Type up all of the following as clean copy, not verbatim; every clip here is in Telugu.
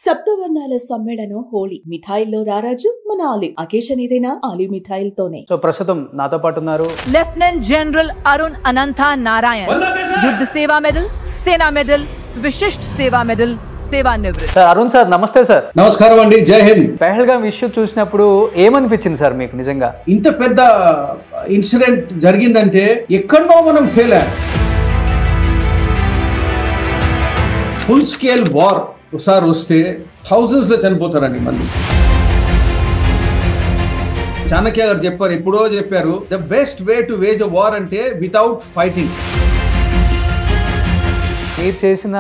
సప్తవర్ణాల సమ్మేళనం హోళీ మిఠాయిల్లో రారాజు మన ఆలి అకేషన్ ఏదైనా ఆలి మిఠాయిలతోనే. సో ప్రస్తుతం నాతో పాటు ఉన్నారు లెఫ్టినెంట్ జనరల్ అరుణ్ అనంత నారాయణ్, యుద్ధ సేవా మెడల్, సేనా మెడల్, విశిష్ట సేవా మెడల్, సేవా నివృత్తి. సార్ అరుణ్ సార్, నమస్తే సార్. నమస్కారం అండి, జై హింద్. పహల్గామ్ ఇష్యూ చూసినప్పుడు ఏమనిపించింది సార్ మీకు? నిజంగా ఇంత పెద్ద ఇన్సిడెంట్ జరిగిందంటే ఎక్కడో మనం ఫెయిల్ అయ్యాం. ఫుల్ స్కేల్ వార్ ఒకసారి వస్తే థౌజండ్స్ లో చనిపోతారండి మంది. చాణక్య గారు చెప్పారు, ఎప్పుడో చెప్పారు, the best way to wage a war అంటే వితౌట్ ఫైటింగ్. మీరు చేసిన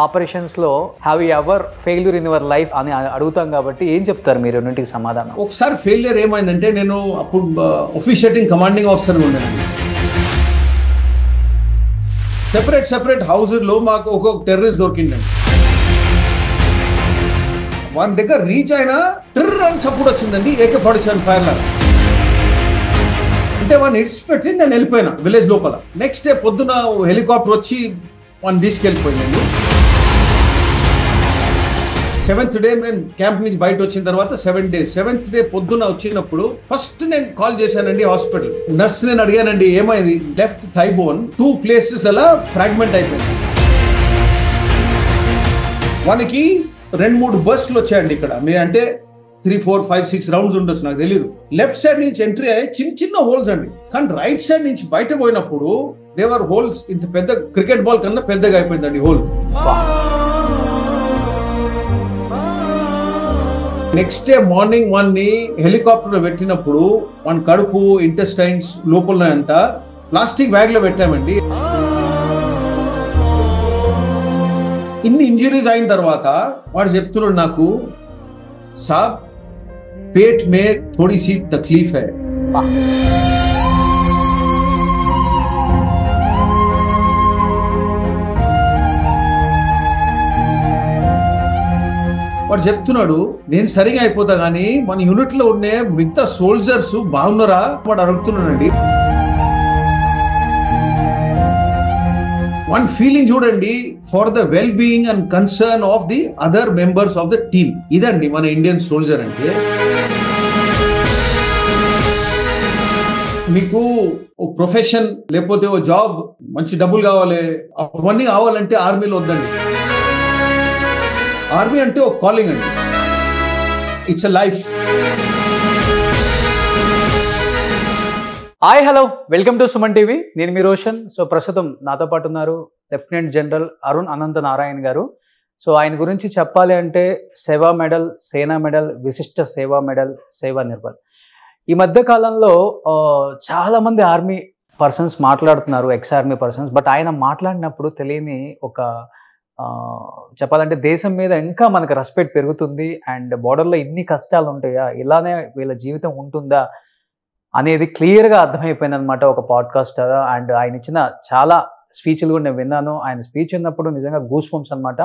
ఆపరేషన్స్ లో have you ever failure in your life అని అడుగుతాం కాబట్టి ఏం చెప్తారు మీరు రెండింటికి సమాధానం? ఒకసారి ఫెయిలియర్ ఏమైందంటే, నేను అప్పుడు ఆఫీషియేటింగ్ కమాండింగ్ ఆఫీసర్ ఉండేనండి. సెపరేట్ హౌజెస్ లో మాకు ఒక్కొక్క టెర్రరిస్ట్ దొరికిందండి. వాని దగ్గర రీచ్ అయినా ట్రిర్ అని సపోర్ట్ వచ్చిందండి, AK-47 ఫైర్ లాగా. అంటే వాడిని ఇడిచిపెట్టి నేను వెళ్ళిపోయినా విలేజ్ లోపల. నెక్స్ట్ డే పొద్దున హెలికాప్టర్ వచ్చి వాడిని తీసుకెళ్ళిపోయిందండి. 7th డే నేను క్యాంప్ నుంచి బయట వచ్చిన తర్వాత 7 days. 7th డే పొద్దున వచ్చినప్పుడు ఫస్ట్ నేను కాల్ చేశానండి హాస్పిటల్ నర్స్. నేను అడిగానండి ఏమైంది? లెఫ్ట్ థై బోన్ 2 places అలా ఫ్రాగ్మెంట్ అయిపోయింది. వానికి 2-3 బస్సులు వచ్చాయండి ఇక్కడ. అంటే 3, 4, 5, 6 రౌండ్స్ ఉండొచ్చు, నాకు తెలియదు. లెఫ్ట్ సైడ్ నుంచి ఎంట్రీ అయ్యి చిన్న హోల్స్ అండి. కానీ రైట్ సైడ్ నుంచి బయట పోయినప్పుడు దేవర్ హోల్స్ ఇంత పెద్ద క్రికెట్ బాల్ కన్నా పెద్దగా అయిపోయిందండి హోల్. నెక్స్ట్ డే మార్నింగ్ వాన్ని హెలికాప్టర్ లో పెట్టినప్పుడు వాని కడుపు, ఇంటెస్టైన్స్ లోపల అంట ప్లాస్టిక్ బ్యాగ్ లో పెట్టామండి. ఇన్ని ఇంజరీస్ అయిన తర్వాత వాడు చెప్తున్నాడు నాకు, సాబ్ పేట్ మే థోड़ी सी तकलीफ है. వాడు చెప్తున్నాడు, నేను సరిగా అయిపోతా కానీ మన యూనిట్ లో ఉండే మిగతా సోల్జర్స్ బాగున్నారా వాడు అడుగుతున్నాడండి. వన్ ఫీలింగ్ చూడండి, for the well being and concern of the other members of the team. ఇదండి మన ఇండియన్ సోల్జర్ అంటే. మీకు ఓ ప్రొఫెషన్ లేకపోతే ఓ జాబ్, మంచి డబ్బులు కావాలి, అవన్నీ కావాలంటే ఆర్మీలో వద్దండి. ఆర్మీ అంటే ఒక కాలింగ్ అండి, it's a life. Hi, hello, welcome to Suman TV. నేను మీ రోషన్. సో ప్రస్తుతం నాతో పాటు ఉన్నారు లెఫ్టినెంట్ జనరల్ అరుణ్ అనంత నారాయణ్ గారు. సో ఆయన గురించి చెప్పాలి అంటే సేవా మెడల్, సేనా మెడల్, విశిష్ట సేవా మెడల్, సేవా నిర్బల్. ఈ మధ్య కాలంలో చాలామంది ఆర్మీ పర్సన్స్ మాట్లాడుతున్నారు, ఎక్స్ ఆర్మీ పర్సన్స్. బట్ ఆయన మాట్లాడినప్పుడు తెలియని ఒక చెప్పాలంటే దేశం మీద ఇంకా మనకు రెస్పెక్ట్ పెరుగుతుంది, అండ్ బార్డర్లో ఇన్ని కష్టాలు ఉంటాయా, ఇలానే వీళ్ళ జీవితం ఉంటుందా అనేది క్లియర్గా అర్థమైపోయింది అనమాట ఒక పాడ్కాస్ట్. అండ్ ఆయన ఇచ్చిన చాలా స్పీచ్లు కూడా నేను విన్నాను. ఆయన స్పీచ్ ఉన్నప్పుడు నిజంగా గూస్ బంప్స్ అనమాట.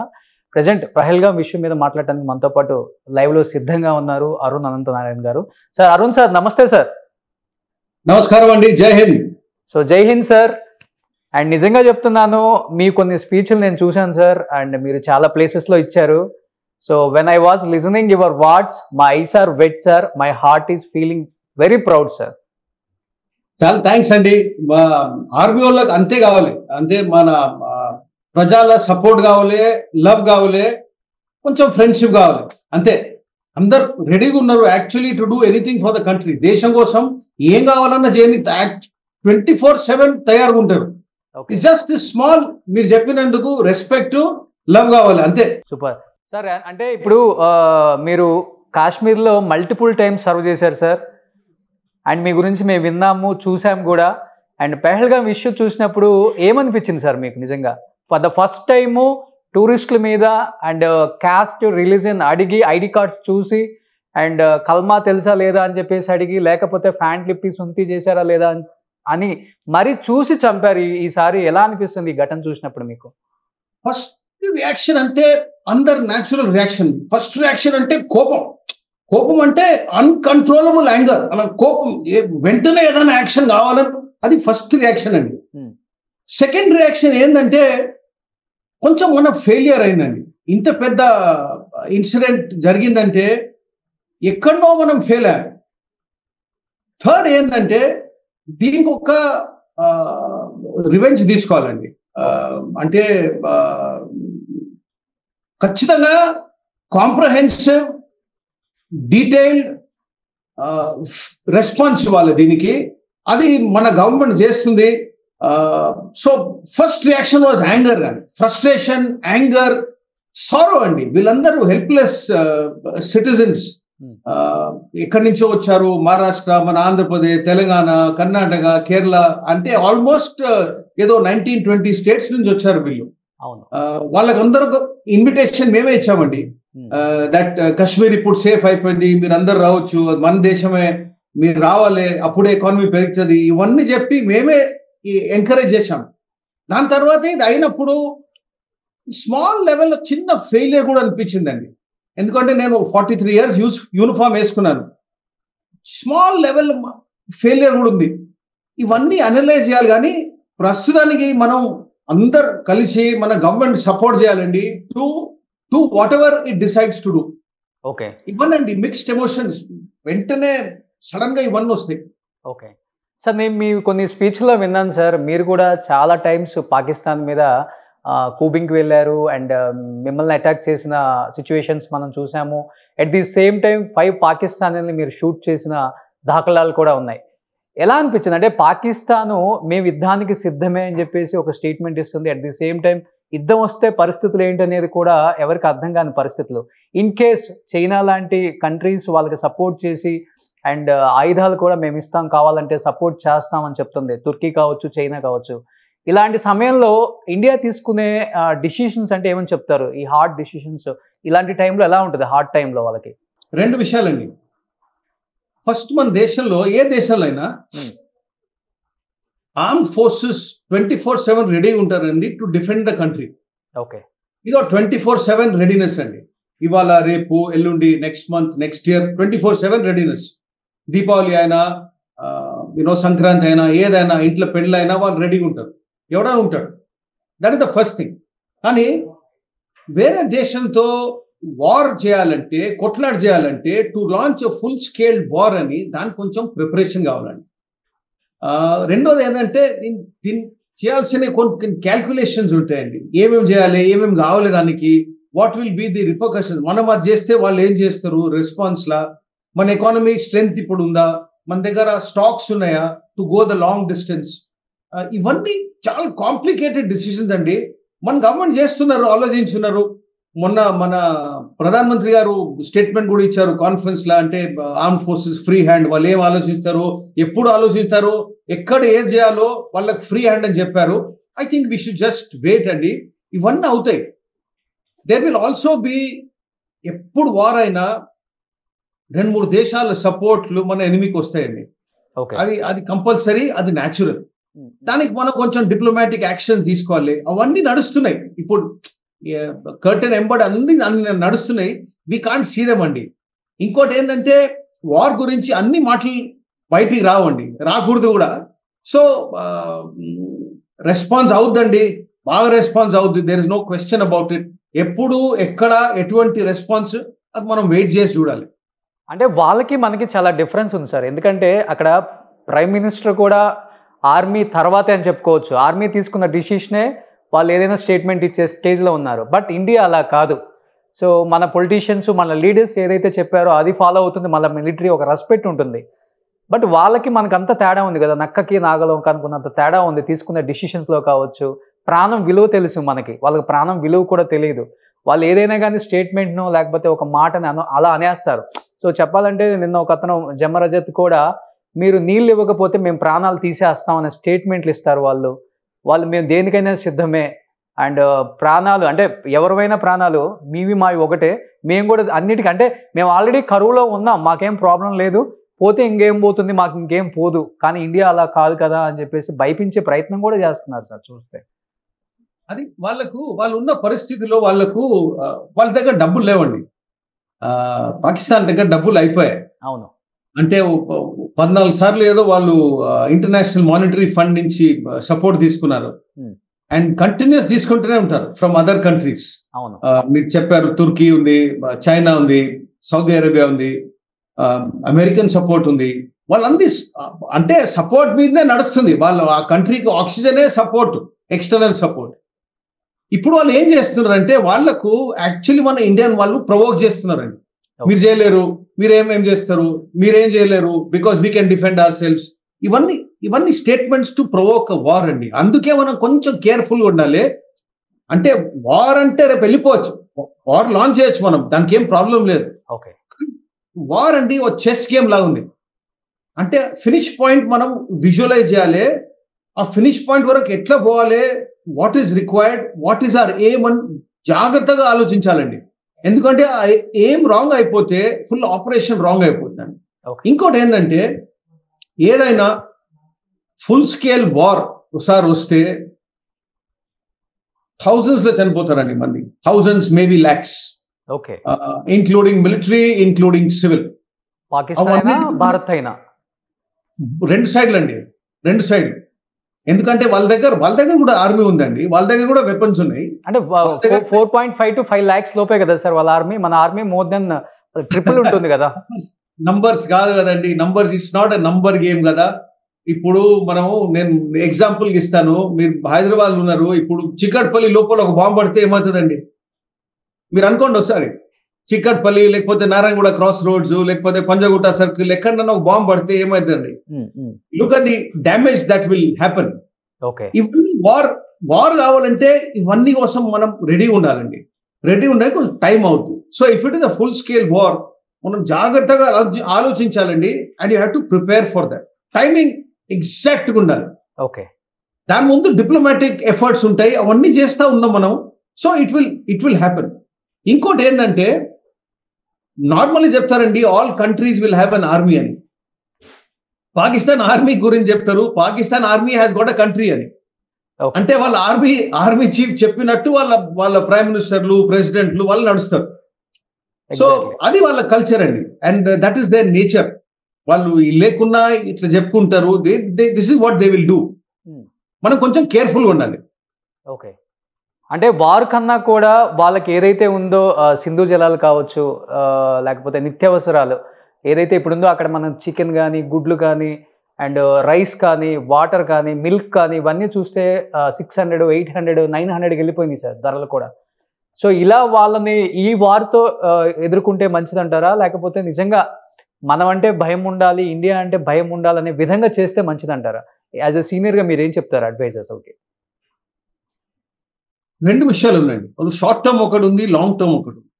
ప్రజెంట్ పహల్గామ్ విషయం మీద మాట్లాడటానికి మనతో పాటు లైవ్లో సిద్ధంగా ఉన్నారు అరుణ్ అనంత నారాయణ గారు. సార్ అరుణ్ సార్, నమస్తే సార్. నమస్కారం అండి, జై హింద్. సో జై హింద్ సార్. అండ్ నిజంగా చెప్తున్నాను, మీ కొన్ని స్పీచ్లు నేను చూశాను సార్, అండ్ మీరు చాలా ప్లేసెస్లో ఇచ్చారు. So when I was listening your words, my eyes are wet sir, my heart is feeling very proud sir. చాలా థ్యాంక్స్ అండి. ఆర్మీ వాళ్ళకి అంతే కావాలి, అంతే మన ప్రజల సపోర్ట్ కావాలి, లవ్ కావాలి, కొంచెం ఫ్రెండ్షిప్ కావాలి, అంతే. అందరు రెడీగా ఉన్నారు actually to do anything for the country. దేశం కోసం ఏం కావాలన్నా చేయని 24/7 తయారుగా ఉంటారు. ఇట్స్ జస్ట్ దిస్ స్మాల్, మీరు చెప్పినందుకు రెస్పెక్ట్, లవ్ కావాలి, అంతే. Super sir. అంటే ఇప్పుడు మీరు కాశ్మీర్లో మల్టిపుల్ టైమ్స్ సర్వ్ చేశారు సార్, అండ్ మీ గురించి మేము విన్నాము, చూసాము కూడా. అండ్ పహల్గామ్ ఇష్యూ చూసినప్పుడు ఏమనిపించింది సార్ మీకు? నిజంగా ఫర్ ద ఫస్ట్ టైము టూరిస్టుల మీద అండ్ క్యాస్ట్, రిలీజన్ అడిగి, ఐడి కార్డ్స్ చూసి, అండ్ కల్మా తెలుసా లేదా అని చెప్పేసి అడిగి, లేకపోతే ఫ్యాంట్ లిప్పి సొంతి చేశారా లేదా అని మరి చూసి చంపారు. ఈసారి ఎలా అనిపిస్తుంది ఈ ఘటన చూసినప్పుడు మీకు? ఫస్ట్ రియాక్షన్ అంటే అందరు న్యాచురల్ రియాక్షన్. ఫస్ట్ రియాక్షన్ అంటే కోపం. కోపం అంటే అన్కంట్రోలబుల్ యాంగర్. అలా కోపం, వెంటనే ఏదైనా యాక్షన్ కావాలని, అది ఫస్ట్ రియాక్షన్ అండి. సెకండ్ రియాక్షన్ ఏంటంటే కొంచెం మన ఫెయిలియర్ అయిందండి. ఇంత పెద్ద ఇన్సిడెంట్ జరిగిందంటే ఎక్కడో మనం ఫెయిల్ అయ్యాం. థర్డ్ ఏంటంటే దీనికి ఒక రివెంజ్ తీసుకోవాలండి. అంటే ఖచ్చితంగా కాంప్రహెన్సివ్ డీటెయిల్డ్ రెస్పాన్స్ ఇవ్వాలి దీనికి. అది మన గవర్నమెంట్ చేస్తుంది. So first reaction was anger, కానీ ఫ్రస్ట్రేషన్, యాంగర్, సారో అండి. వీళ్ళందరూ హెల్ప్లెస్ సిటిజన్స్. ఎక్కడి నుంచో వచ్చారు, మహారాష్ట్ర, మన ఆంధ్రప్రదేశ్, తెలంగాణ, కర్ణాటక, కేరళ, అంటే ఆల్మోస్ట్ ఏదో 19-20 స్టేట్స్ నుంచి వచ్చారు వీళ్ళు. వాళ్ళకందరూ ఇన్విటేషన్ మేమే ఇచ్చామండి. దట్ కాశ్మీర్ ఇప్పుడు సేఫ్ అయిపోయింది, మీరు అందరు రావచ్చు, మన దేశమే, మీరు రావాలి, అప్పుడే ఎకానమీ పెరుగుతుంది, ఇవన్నీ చెప్పి మేమే ఎంకరేజ్ చేశాం. దాని తర్వాత ఇది అయినప్పుడు స్మాల్ లెవెల్లో చిన్న ఫెయిలియర్ కూడా అనిపించిందండి. ఎందుకంటే నేను 43 years యూనిఫామ్ వేసుకున్నాను. స్మాల్ లెవెల్ ఫెయిలియర్ కూడా ఉంది. ఇవన్నీ అనలైజ్ చేయాలి. కానీ ప్రస్తుతానికి మనం అందరు కలిసి మన గవర్నమెంట్ సపోర్ట్ చేయాలండి. To whatever it decides to do. Okay, ఇవ్వనండి మిక్స్డ్ ఎమోషన్స్, వెంటనే సడన్ గా ఇవన్నీ వస్తాయి. ఓకే సార్, నేను మీ కొన్ని స్పీచ్లో విన్నాను సార్, మీరు కూడా చాలా టైమ్స్ పాకిస్తాన్ మీద కూబింగ్కి వెళ్ళారు అండ్ మిమ్మల్ని అటాక్ చేసిన సిచ్యువేషన్స్ మనం చూసాము. అట్ ది సేమ్ టైం 5 పాకిస్తానీని మీరు షూట్ చేసిన దాఖలాలు కూడా ఉన్నాయి. ఎలా అనిపించింది? అంటే పాకిస్తాను మేము యుద్ధానికి సిద్ధమే అని చెప్పేసి ఒక స్టేట్మెంట్ ఇస్తుంది. అట్ ది సేమ్ టైం యుద్ధం వస్తే పరిస్థితులు ఏంటనేది కూడా ఎవరికి అర్థం కాని పరిస్థితులు. ఇన్ కేస్ చైనా లాంటి కంట్రీస్ వాళ్ళకి సపోర్ట్ చేసి అండ్ ఆయుధాలు కూడా మేము ఇస్తాం, కావాలంటే సపోర్ట్ చేస్తామని చెప్తుంది. తుర్కీ కావచ్చు, చైనా కావచ్చు. ఇలాంటి సమయంలో ఇండియా తీసుకునే డిసిషన్స్ అంటే ఏమని చెప్తారు? ఈ హార్డ్ డిసిషన్స్ ఇలాంటి టైంలో ఎలా ఉంటుంది? హార్డ్ టైంలో వాళ్ళకి 2 విషయాలండి. ఫస్ట్, మన దేశంలో ఏ దేశంలో అయినా ఆర్మ్డ్ ఫోర్సెస్ 24/7 రెడీ ఉంటారండి to defend the country. Okay, ఇదో 24/7 రెడీనెస్ అండి. ఇవాళ, రేపు, ఎల్లుండి, next month, next year 24/7 readiness. Deepavali అయినా, సంక్రాంతి అయినా, ఏదైనా, ఇంట్లో పెళ్ళి అయినా వాళ్ళు రెడీగా ఉంటారు. ఎవడైనా ఉంటాడు. That is the first thing. కానీ వేరే దేశంతో వార్ చేయాలంటే, కొట్లాట చేయాలంటే, to launch full scale war అని దానికి కొంచెం ప్రిపరేషన్ కావాలండి. రెండోది ఏంటంటే దీన్ని చేయాల్సిన కొన్ని క్యాల్కులేషన్స్ ఉంటాయండి. ఏమేమి చేయాలి, ఏమేమి కావాలి, దానికి what will be the repercussions. మనం అది చేస్తే వాళ్ళు ఏం చేస్తారు రెస్పాన్స్లా, మన ఎకానమీ స్ట్రెంగ్త్ ఇప్పుడు ఉందా, మన దగ్గర స్టాక్స్ ఉన్నాయా to go the long distance. ఇవన్నీ చాలా కాంప్లికేటెడ్ డిసిషన్స్ అండి. మన గవర్నమెంట్ చేస్తున్నారు, ఆలోచించున్నారు. మొన్న మన ప్రధానమంత్రి గారు స్టేట్మెంట్ కూడా ఇచ్చారు కాన్ఫరెన్స్ లా. అంటే ఆర్మ్ ఫోర్సెస్ ఫ్రీ హ్యాండ్, వాళ్ళు ఏం ఆలోచిస్తారు, ఎప్పుడు ఆలోచిస్తారు, ఎక్కడ ఏం చేయాలో వాళ్ళకి ఫ్రీ హ్యాండ్ అని చెప్పారు. I think we should just wait అండి. ఇవన్నీ అవుతాయి. దేర్ విల్ ఆల్సో బి, ఎప్పుడు వార్ అయినా 2-3 దేశాల సపోర్ట్లు మన ఎనిమికి వస్తాయండి. అది కంపల్సరీ, అది న్యాచురల్. దానికి మనం కొంచెం డిప్లొమాటిక్ యాక్షన్ తీసుకోవాలి. అవన్నీ నడుస్తున్నాయి ఇప్పుడు. కర్టెన్ ఎంబడి అన్ని నడుస్తున్నాయి. వి కాంట్ సీ దెమ్ అండి. ఇంకోటి ఏంటంటే వార్ గురించి అన్ని మాటలు బయటికి రావండి, రాకూడదు కూడా. సో రెస్పాన్స్ అవుద్దండి, బాగా రెస్పాన్స్ అవుద్ది. There is no question about it. ఎప్పుడు, ఎక్కడ, ఎటువంటి రెస్పాన్స్, అది మనం వెయిట్ చేసి చూడాలి. అంటే వాళ్ళకి మనకి చాలా డిఫరెన్స్ ఉంది సార్. ఎందుకంటే అక్కడ ప్రైమ్ మినిస్టర్ కూడా ఆర్మీ తర్వాతే అని చెప్పుకోవచ్చు. ఆర్మీ తీసుకున్న డిసిషనే వాళ్ళు ఏదైనా స్టేట్మెంట్ ఇచ్చే స్టేజ్లో ఉన్నారు. బట్ ఇండియా అలా కాదు. సో మన పొలిటీషియన్స్, మన లీడర్స్ ఏదైతే చెప్పారో అది ఫాలో అవుతుంది. మళ్ళీ మిలిటరీ ఒక రెస్పెక్ట్ ఉంటుంది. బట్ వాళ్ళకి మనకు అంత తేడా ఉంది కదా, నక్కకి నాగలం కనుకున్నంత తేడా ఉంది తీసుకునే డిసిషన్స్లో కావచ్చు. ప్రాణం విలువ తెలుసు మనకి, వాళ్ళకి ప్రాణం విలువ కూడా తెలియదు. వాళ్ళు ఏదైనా కానీ స్టేట్మెంట్నో లేకపోతే ఒక మాటని అలా అనేస్తారు. సో చెప్పాలంటే నిన్న ఒక అతను జమరజత్ కూడా, మీరు నీళ్ళు ఇవ్వకపోతే మేము ప్రాణాలు తీసేస్తాం అనే స్టేట్మెంట్లు ఇస్తారు వాళ్ళు. మేము దేనికైనా సిద్ధమే అండ్ ప్రాణాలు అంటే ఎవరివైనా ప్రాణాలు మీవి మావి ఒకటే, మేము కూడా అన్నిటికీ, అంటే మేము ఆల్రెడీ కరువులో ఉన్నాం, మాకేం ప్రాబ్లం లేదు, పోతే ఇంకేం పోతుంది, మాకు ఇంకేం పోదు. కానీ ఇండియా అలా కాదు కదా అని చెప్పేసి భయపించే ప్రయత్నం కూడా చేస్తున్నారు సార్ చూస్తే. అది వాళ్ళు ఉన్న పరిస్థితిలో వాళ్ళ దగ్గర డబ్బులు లేవండి. పాకిస్తాన్ దగ్గర డబ్బులు అయిపోయాయి. అవును, అంటే 14 సార్లు ఏదో వాళ్ళు ఇంటర్నేషనల్ మానిటరీ ఫండ్ నుంచి సపోర్ట్ తీసుకున్నారు. అండ్ కంటిన్యూస్ తీసుకుంటూనే ఉంటారు ఫ్రమ్ అదర్ కంట్రీస్. అవును. మీరు చెప్పారు తుర్కీ ఉంది, చైనా ఉంది, సౌదీ అరేబియా ఉంది, అమెరికన్ సపోర్ట్ ఉంది. వాళ్ళందరి అంటే సపోర్ట్ మీదనే నడుస్తుంది. వాళ్ళు ఆ కంట్రీకి ఆక్సిజనే సపోర్ట్, ఎక్స్టర్నల్ సపోర్ట్. ఇప్పుడు వాళ్ళు ఏం చేస్తున్నారు అంటే వాళ్లకు యాక్చువల్లీ మన ఇండియన్ వాళ్ళు ప్రొవోక్ చేస్తున్నారండి. మీరు చేయలేరు, మీరేం చేస్తారు, మీరేం చేయలేరు, because we can defend our selfs. ఇవన్నీ స్టేట్మెంట్స్ టు ప్రొవోక్ వార్ అండి. అందుకే మనం కొంచెం కేర్ఫుల్గా ఉండాలి. అంటే వార్ అంటే రేపు వెళ్ళిపోవచ్చు, వార్ లాంచ్ చేయొచ్చు మనం, దానికి ఏం ప్రాబ్లం లేదు. వార్ అండి ఓ చెస్ గేమ్ లాగా ఉంది. అంటే ఫినిష్ పాయింట్ మనం విజువలైజ్ చేయాలి. ఆ ఫినిష్ పాయింట్ వరకు ఎట్లా పోవాలి, what is required, what is our aim అని జాగ్రత్తగా ఆలోచించాలండి. ఎందుకంటే ఏం రాంగ్ అయిపోతే ఫుల్ ఆపరేషన్ రాంగ్ అయిపోతుంది. ఇంకోటి ఏంటంటే ఏదైనా ఫుల్ స్కేల్ వార్ ఒకసారి వస్తే థౌజండ్స్ లో చనిపోతారండి మంది, thousands maybe lakhs, including military, including civil. Bharat అయినా రెండు సైడ్లు అండి, రెండు సైడ్లు. ఎందుకంటే వాళ్ళ దగ్గర కూడా ఆర్మీ ఉందండి, వాళ్ళ దగ్గర కూడా వెపన్స్ ఉన్నాయి. అంటే 4.5 to 5 lakhs లోపే కదా సార్ వాళ్ళ ఆర్మీ. మన ఆర్మీ మోర్ దెన్ ట్రిపుల్ ఉంటుంది కదా. నంబర్స్ కాదు కదండి, numbers it's not a number game కదా. ఇప్పుడు నేను ఎగ్జాంపుల్ ఇస్తాను. మీరు హైదరాబాద్ ఉన్నారు, ఇప్పుడు చిక్కట్పల్లి లోపల ఒక బాంబు పడితే ఏమవుతుందండి మీరు అనుకోండి ఒకసారి. చిక్కట్పల్లి లేకపోతే నారాయణగూడ క్రాస్ రోడ్స్ లేకపోతే పంజగుట్ట సర్కిల్ ఎక్కడన్నా ఒక బాంబు పడితే ఏమైందండి? Look at the damage that will happen. ఇవన్నీ వార్ కావాలంటే ఇవన్నీ కోసం మనం రెడీ ఉండాలండి. రెడీ ఉండడానికి కొంచెం టైం అవుతుంది. So if it is a full scale war మనం జాగ్రత్తగా ఆలోచించాలండి. And you have to prepare for that. Timing exact గా ఉండాలి. దాని ముందు డిప్లొమాటిక్ ఎఫర్ట్స్ ఉంటాయి, అవన్నీ చేస్తా ఉన్నాం మనం. So it will happen. ఇంకోటి ఏంటంటే నార్మల్లీ చెప్తారండి all countries will have an army అని. పాకిస్తాన్ ఆర్మీ గురించి చెప్తారు, Pakistan army has got a country అని. అంటే వాళ్ళ ఆర్మీ చీఫ్ చెప్పినట్టు వాళ్ళ ప్రైమ్ మినిస్టర్లు, ప్రెసిడెంట్లు వాళ్ళు నడుస్తారు. సో అది వాళ్ళ కల్చర్ అండి. And that is there nature. వాళ్ళు లేకున్నా ఇట్లా చెప్పుకుంటారు. This is what they will do. మనం కొంచెం కేర్ఫుల్గా ఉండాలి. అంటే వార్ కన్నా కూడా వాళ్ళకి ఏదైతే ఉందో సింధు జలాలు కావచ్చు, లేకపోతే నిత్యావసరాలు ఏదైతే ఇప్పుడు ఉందో అక్కడ మనం చికెన్ కానీ, గుడ్లు కానీ, అండ్ రైస్ కానీ, వాటర్ కానీ, మిల్క్ కానీ ఇవన్నీ చూస్తే 600, 800, 900 వెళ్ళిపోయింది సార్ ధరలు కూడా. సో ఇలా వాళ్ళని ఈ వార్తో ఎదుర్కొంటే మంచిదంటారా, లేకపోతే నిజంగా మనం అంటే భయం ఉండాలి, ఇండియా అంటే భయం ఉండాలనే విధంగా చేస్తే మంచిదంటారా? యాజ్ ఎ సీనియర్గా మీరు ఏం చెప్తారు అడ్వైజ్ అసలుకి? రెండు విషయాలు ఉన్నాయండి. షార్ట్ టర్మ్ ఒకటి ఉంది, లాంగ్ టర్మ్ ఒకటి ఉంది.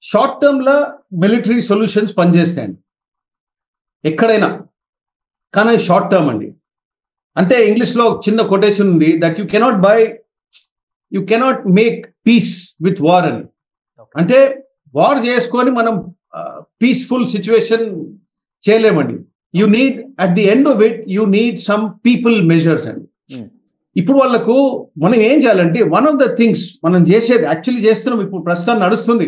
షార్ట్ టర్మ్ లో మిలిటరీ సొల్యూషన్స్ పనిచేస్తాయండి ఎక్కడైనా, కానీ షార్ట్ టర్మ్ అండి. అంటే ఇంగ్లీష్ లో చిన్న కొటేషన్ ఉంది, that you cannot make peace with war అని. అంటే వార్ చేసుకొని మనం పీస్ఫుల్ సిచ్యువేషన్ చేయలేమండి. You need at the end of it you need some people measures అండి. ఇప్పుడు వాళ్ళకు మనం ఏం చేయాలంటే వన్ ఆఫ్ ద థింగ్స్ మనం చేసేది యాక్చువల్లీ చేస్తున్నాం, ఇప్పుడు ప్రస్తుతం నడుస్తుంది.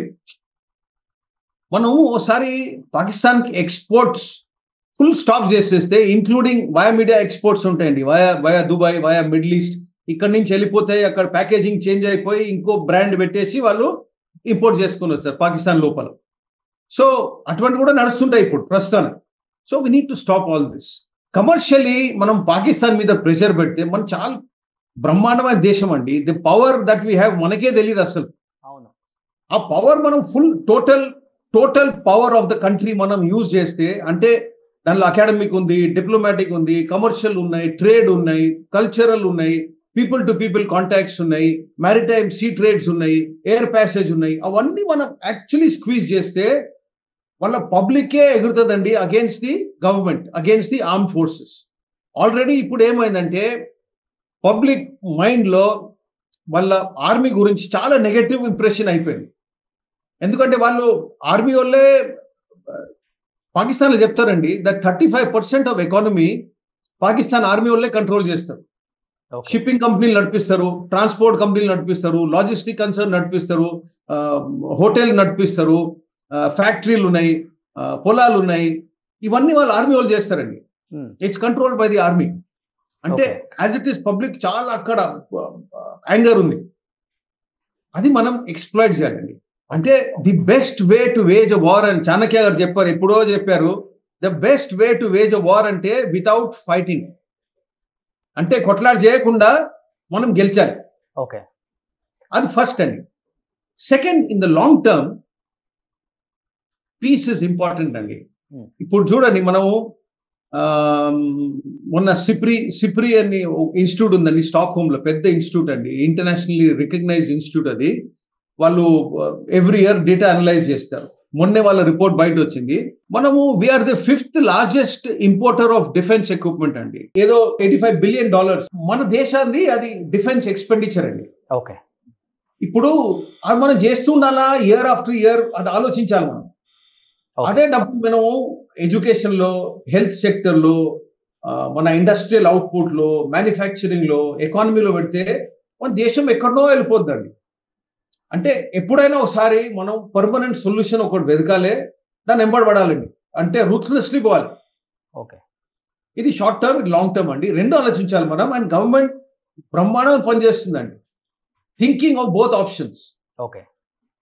మనం ఓసారి పాకిస్తాన్కి ఎక్స్పోర్ట్స్ ఫుల్ స్టాప్ చేసేస్తే, ఇంక్లూడింగ్ వయా మీడియా ఎక్స్పోర్ట్స్ ఉంటాయండి, via Dubai, via middle east, ఇక్కడి నుంచి వెళ్ళిపోతాయి. అక్కడ ప్యాకేజింగ్ చేంజ్ అయిపోయి ఇంకో బ్రాండ్ పెట్టేసి వాళ్ళు ఇంపోర్ట్ చేసుకొని వస్తారు పాకిస్తాన్ లోపల. సో అటువంటి కూడా నడుస్తుంటాయి ఇప్పుడు ప్రస్తుతానికి. So we need to stop all this. Commercially మనం పాకిస్తాన్ మీద ప్రెషర్ పెడితే మనం చాలా బ్రహ్మాండమైన దేశం అండి. The power that we have మనకే తెలియదు అసలు. ఆ పవర్ మనం full total power of the country మనం యూజ్ చేస్తే, అంటే దానిలో అకాడమిక్ ఉంది, డిప్లొమాటిక్ ఉంది, కమర్షియల్ ఉన్నాయి, ట్రేడ్ ఉన్నాయి, కల్చరల్ ఉన్నాయి, పీపుల్ టు పీపుల్ కాంటాక్ట్స్ ఉన్నాయి, మ్యారిటైమ్ సీ ట్రేడ్స్ ఉన్నాయి, ఎయిర్ ప్యాసేజ్ ఉన్నాయి. అవన్నీ మనం యాక్చువల్లీ స్క్వీజ్ చేస్తే వాళ్ళ పబ్లికే ఎగురుతుందండి against the government, against the armed forces. Already ఇప్పుడు ఏమైందంటే పబ్లిక్ మైండ్లో వాళ్ళ ఆర్మీ గురించి చాలా నెగటివ్ ఇంప్రెషన్ అయిపోయింది. ఎందుకంటే వాళ్ళు ఆర్మీ వాళ్ళే పాకిస్తాన్లో చెప్తారండి that 35% of economy Pakistan army వాళ్ళే కంట్రోల్ చేస్తారు. షిప్పింగ్ కంపెనీలు నడిపిస్తారు, ట్రాన్స్పోర్ట్ కంపెనీలు నడిపిస్తారు, లాజిస్టిక్ కన్సర్న్ నడిపిస్తారు, హోటల్ నడిపిస్తారు, ఫ్యాక్టరీలు ఉన్నాయి, పొలాలు ఉన్నాయి. ఇవన్నీ వాళ్ళు ఆర్మీ వాళ్ళు చేస్తారండి. It's controlled by the army. అంటే యాజ్ ఇట్ ఈస్ పబ్లిక్ చాలా అక్కడ యాంగర్ ఉంది, అది మనం ఎక్స్ప్లాయిట్ చేయాలండి. అంటే the best way to wage a war అని చాణక్య గారు చెప్పారు, ఎప్పుడో చెప్పారు. The best way to wage a war అంటే వితౌట్ ఫైటింగ్, అంటే కొట్లాట చేయకుండా మనం గెలిచాలి. ఓకే, అది ఫస్ట్ అండి. Second, in the long term peace is important అండి. ఇప్పుడు చూడండి, మనము మొన్న సిప్రి అని ఇన్స్టిట్యూట్ ఉందండి స్టాక్ హోమ్ లో, పెద్ద ఇన్స్టిట్యూట్ అండి, ఇంటర్నేషనల్లీ రికగ్నైజ్డ్ ఇన్స్టిట్యూట్. అది వాళ్ళు ఎవ్రీ ఇయర్ డేటా అనలైజ్ చేస్తారు. మొన్నే వాళ్ళ రిపోర్ట్ బయట వచ్చింది. మనము we're the 5th largest importer of defence equipment అండి. ఏదో $85 బిలియన్ మన దేశాన్ని అది డిఫెన్స్ ఎక్స్పెండిచర్ అండి. ఓకే, ఇప్పుడు అది మనం చేస్తూ ఉండాలా, ఇయర్ ఆఫ్టర్ ఇయర్ అది ఆలోచించాలి మనం. అదే డబ్బు మనం ఎడ్యుకేషన్ లో, హెల్త్ సెక్టర్ లో, మన ఇండస్ట్రియల్ అవుట్పుట్ లో, మ్యానుఫ్యాక్చరింగ్ లో, ఎకానమీలో పెడితే మన దేశం ఎక్కడో వెళ్ళిపోద్దండి. అంటే ఎప్పుడైనా ఒకసారి మనం పర్మనెంట్ సొల్యూషన్ ఒకటి వెతకాలి, దాన్ని ఎంబడబడాలండి. అంటే రూత్లెస్లీ పోవాలి. ఓకే, ఇది షార్ట్ టర్మ్, ఇది లాంగ్ టర్మ్ అండి, రెండు ఆలోచించాలి మనం. అండ్ గవర్నమెంట్ బ్రహ్మాండంగా పనిచేస్తుందండి, thinking of both options. Okay,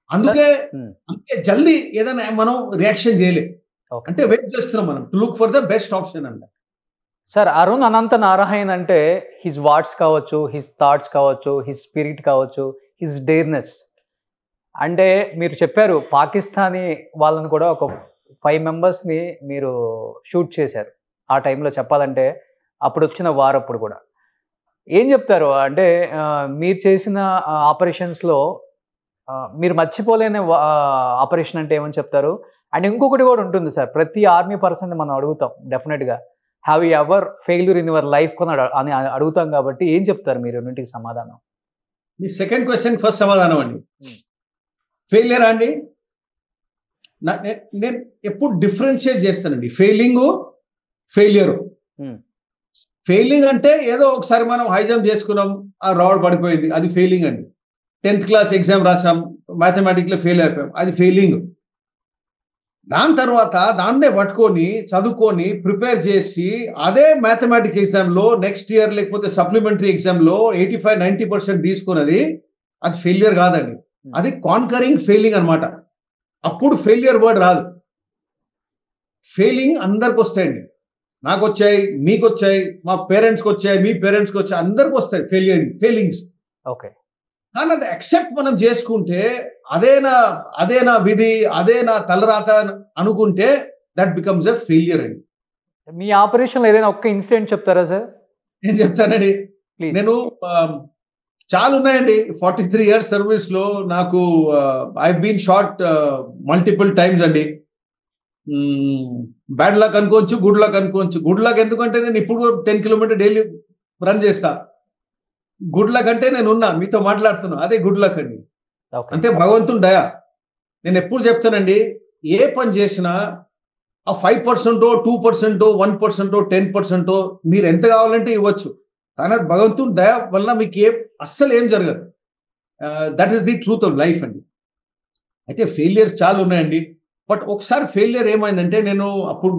అందుకే జల్దీ ఏదైనా మనం రియాక్షన్ చేయలేదు, అంటే వెయిట్ చేస్తున్నాం మనం to look for the best option అండి. సార్, అరుణ్ అనంత నారాయణ్ అంటే హిజ్ వర్డ్స్ కావచ్చు, హిజ్ థాట్స్ కావచ్చు, హిజ్ స్పిరిట్ కావచ్చు, హిజ్ డేర్నెస్. అంటే మీరు చెప్పారు పాకిస్తానీ వాళ్ళని కూడా ఒక 5 మెంబర్స్ని మీరు షూట్ చేశారు ఆ టైంలో, చెప్పాలంటే అప్పుడు వచ్చిన వారప్పుడు కూడా. ఏం చెప్తారు అంటే మీరు చేసిన ఆపరేషన్స్లో మీరు మర్చిపోలేని ఆపరేషన్ అంటే ఏమని చెప్తారు? అండ్ ఇంకొకటి కూడా ఉంటుంది సార్, ప్రతి ఆర్మీ పర్సన్ మనం అడుగుతాం డెఫినెట్గా, have you ever failure in your life అని అడుగుతాం. కాబట్టి ఏం చెప్తారు మీరు రెండింటికి సమాధానం? మీ సెకండ్ క్వశ్చన్ ఫస్ట్ సమాధానం అండి. ఫెయిలియర్ అండి, నేను ఎప్పుడు డిఫరెన్షియేట్ చేస్తానండి ఫెయిలింగ్, ఫెయిలియర్. ఫెయిలింగ్ అంటే ఏదో ఒకసారి మనం హై జంప్ చేసుకున్నాం, ఆ రాడ్ పడిపోయింది, అది ఫెయిలింగ్ అండి. 10th క్లాస్ ఎగ్జామ్ రాసాం, మ్యాథమెటిక్లో ఫెయిల్ అయిపోయాం, అది ఫెయిలింగ్. దాని తర్వాత దాన్నే పట్టుకొని చదువుకొని ప్రిపేర్ చేసి అదే మ్యాథమెటిక్స్ ఎగ్జామ్లో నెక్స్ట్ ఇయర్ లేకపోతే సప్లిమెంటరీ ఎగ్జామ్లో 85-90% తీసుకున్నది, అది ఫెయిలియర్ కాదండి, అది కాన్కరింగ్ ఫెయిలింగ్ అనమాట. అప్పుడు ఫెయిలియర్ వర్డ్ రాదు. ఫెయిలింగ్ అందరికి వస్తాయండి, నాకు వచ్చాయి, మీకు వచ్చాయి, మా పేరెంట్స్కి వచ్చాయి, మీ పేరెంట్స్కి వచ్చాయి, అందరికి వస్తాయి ఫెయిలింగ్స్. ఓకే, కానీ అది యాక్సెప్ట్ మనం చేసుకుంటే, అదే నా విధి, అదే నా తలరాత అనుకుంటే దట్ బికమ్స్ ఎ ఫెయిలియర్ అండి. మీ ఆపరేషన్లో ఏదైనా ఒక్క ఇన్సిడెంట్ చెప్తారా సార్? నేను చెప్తానండి. నేను చాలా ఉన్నాయండి. 43 years సర్వీస్ లో నాకు I been shot multiple times అండి. బ్యాడ్ లక్ అనుకోవచ్చు, గుడ్ లక్ అనుకోవచ్చు. గుడ్ లక్ ఎందుకంటే నేను ఇప్పుడు 10 kilometers డైలీ రన్ చేస్తా. గుడ్ లక్ అంటే నేను ఉన్నా, మీతో మాట్లాడుతున్నా, అదే గుడ్ లక్ అండి. అంతే, భగవంతుని దయ. నేను ఎప్పుడు చెప్తానండి, ఏ పని చేసినా ఆ 5%, 2%, 1%, 10% మీరు ఎంత కావాలంటే ఇవ్వచ్చు, కానీ అది భగవంతుని దయ వల్ల మీకు అస్సలు ఏం జరగదు. That is the truth of life అండి. అయితే ఫెయిలియర్స్ చాలా ఉన్నాయండి. బట్ ఒకసారి ఫెయిలియర్ ఏమైందంటే, నేను అప్పుడు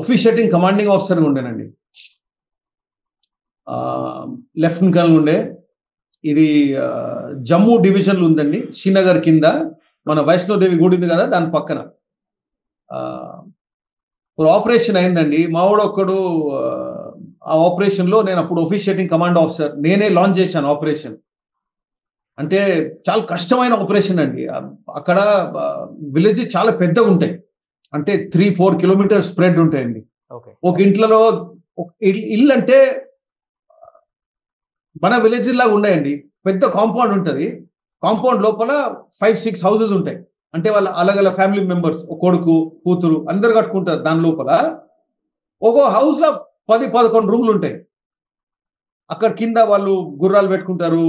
ఆఫీషియేటింగ్ కమాండింగ్ ఆఫీసర్గా ఉండేనండి, లెఫ్టినెంట్ కర్నల్ ఉండే. ఇది జమ్మూ డివిజన్లో ఉందండి, శ్రీనగర్ కింద. మన వైష్ణోదేవి గుడి ఉంది కదా, దాని పక్కన ఒక ఆపరేషన్ అయిందండి. మావాడు ఒక్కడు ఆ ఆపరేషన్లో, నేను అప్పుడు ఆఫీషియేటింగ్ కమాండ్ ఆఫీసర్, నేనే లాంచ్ చేశాను ఆపరేషన్. అంటే చాలా కష్టమైన ఆపరేషన్ అండి. అక్కడ విలేజ్ చాలా పెద్దగా ఉంటాయి, అంటే 3-4 kilometers స్ప్రెడ్ ఉంటాయండి. ఒక ఇంట్లో ఇల్లు అంటే మన విలేజ్ లాగా ఉన్నాయండి, పెద్ద కాంపౌండ్ ఉంటుంది. కాంపౌండ్ లోపల 5-6 houses ఉంటాయి. అంటే వాళ్ళ అలగల ఫ్యామిలీ మెంబర్స్, కొడుకు కూతురు అందరు కట్టుకుంటారు. దాని లోపల ఒక్కో హౌస్ లో 10-11 రూమ్లు ఉంటాయి. అక్కడ కింద వాళ్ళు గుర్రాలు పెట్టుకుంటారు,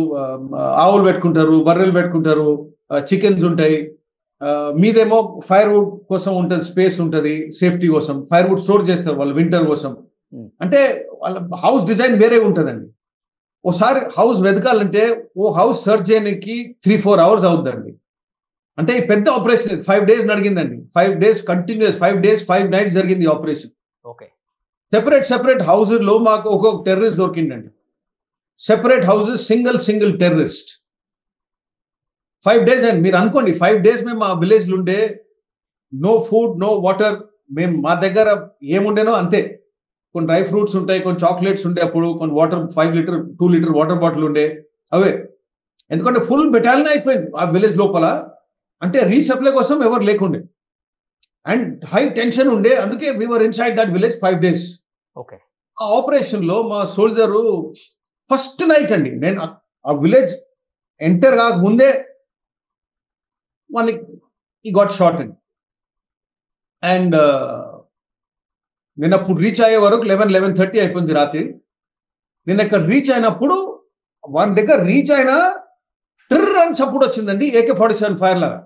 ఆవులు పెట్టుకుంటారు, బర్రెలు పెట్టుకుంటారు, చికెన్స్ ఉంటాయి. మీదేమో ఫైర్వుడ్ కోసం ఉంటుంది, స్పేస్ ఉంటుంది సేఫ్టీ కోసం. ఫైర్వుడ్ స్టోర్ చేస్తారు వాళ్ళు వింటర్ కోసం. అంటే వాళ్ళ హౌస్ డిజైన్ వేరే ఉంటుందండి. ఓసారి హౌస్ వెతకాలంటే ఓ హౌస్ సర్చ్ చేయడానికి 3-4 hours అవుతుందండి. అంటే ఈ పెద్ద operation 5 days నడిగిందండి. 5 days continuous, 5 days 5 nights జరిగింది ఈ ఆపరేషన్. ఓకే, సెపరేట్ హౌజెస్లో మాకు ఒక్కొక్క టెర్రరిస్ట్ దొరికిందండి. Separate houses, single terrorist. 5 days అండి. మీరు అనుకోండి, 5 days మేము మా విలేజ్లో ఉండే, నో ఫుడ్, నో వాటర్. మేము మా దగ్గర ఏముండేనో అంతే. కొన్ని డ్రై ఫ్రూట్స్ ఉంటాయి, కొన్ని చాక్లెట్స్ ఉండే, అప్పుడు కొన్ని water 5 litre 2 litre water bottle ఉండే అవే. ఎందుకంటే ఫుల్ బెటాలియన్ అయిపోయింది ఆ విలేజ్ లోపల. అంటే రీసప్లై కోసం ఎవరు లేకుండే అండ్ హై టెన్షన్ ఉండే. అందుకే we were inside that village 5 days. Okay. ఆ ఆపరేషన్ లో మా సోల్జరు ఫస్ట్ నైట్ అండి, నేను ఆ విలేజ్ ఎంటర్ కాక ముందే వాళ్ళకి ఈ గాట్ షాట్ అండి. అండ్ నేను అప్పుడు రీచ్ అయ్యే వరకు 11:30 అయిపోయింది రాత్రి. నేను ఇక్కడ రీచ్ అయినప్పుడు వాని దగ్గర రీచ్ అయినా ట్రిర్ అని సపోర్ట్ వచ్చిందండి, AK-47 ఫైర్ లాగా.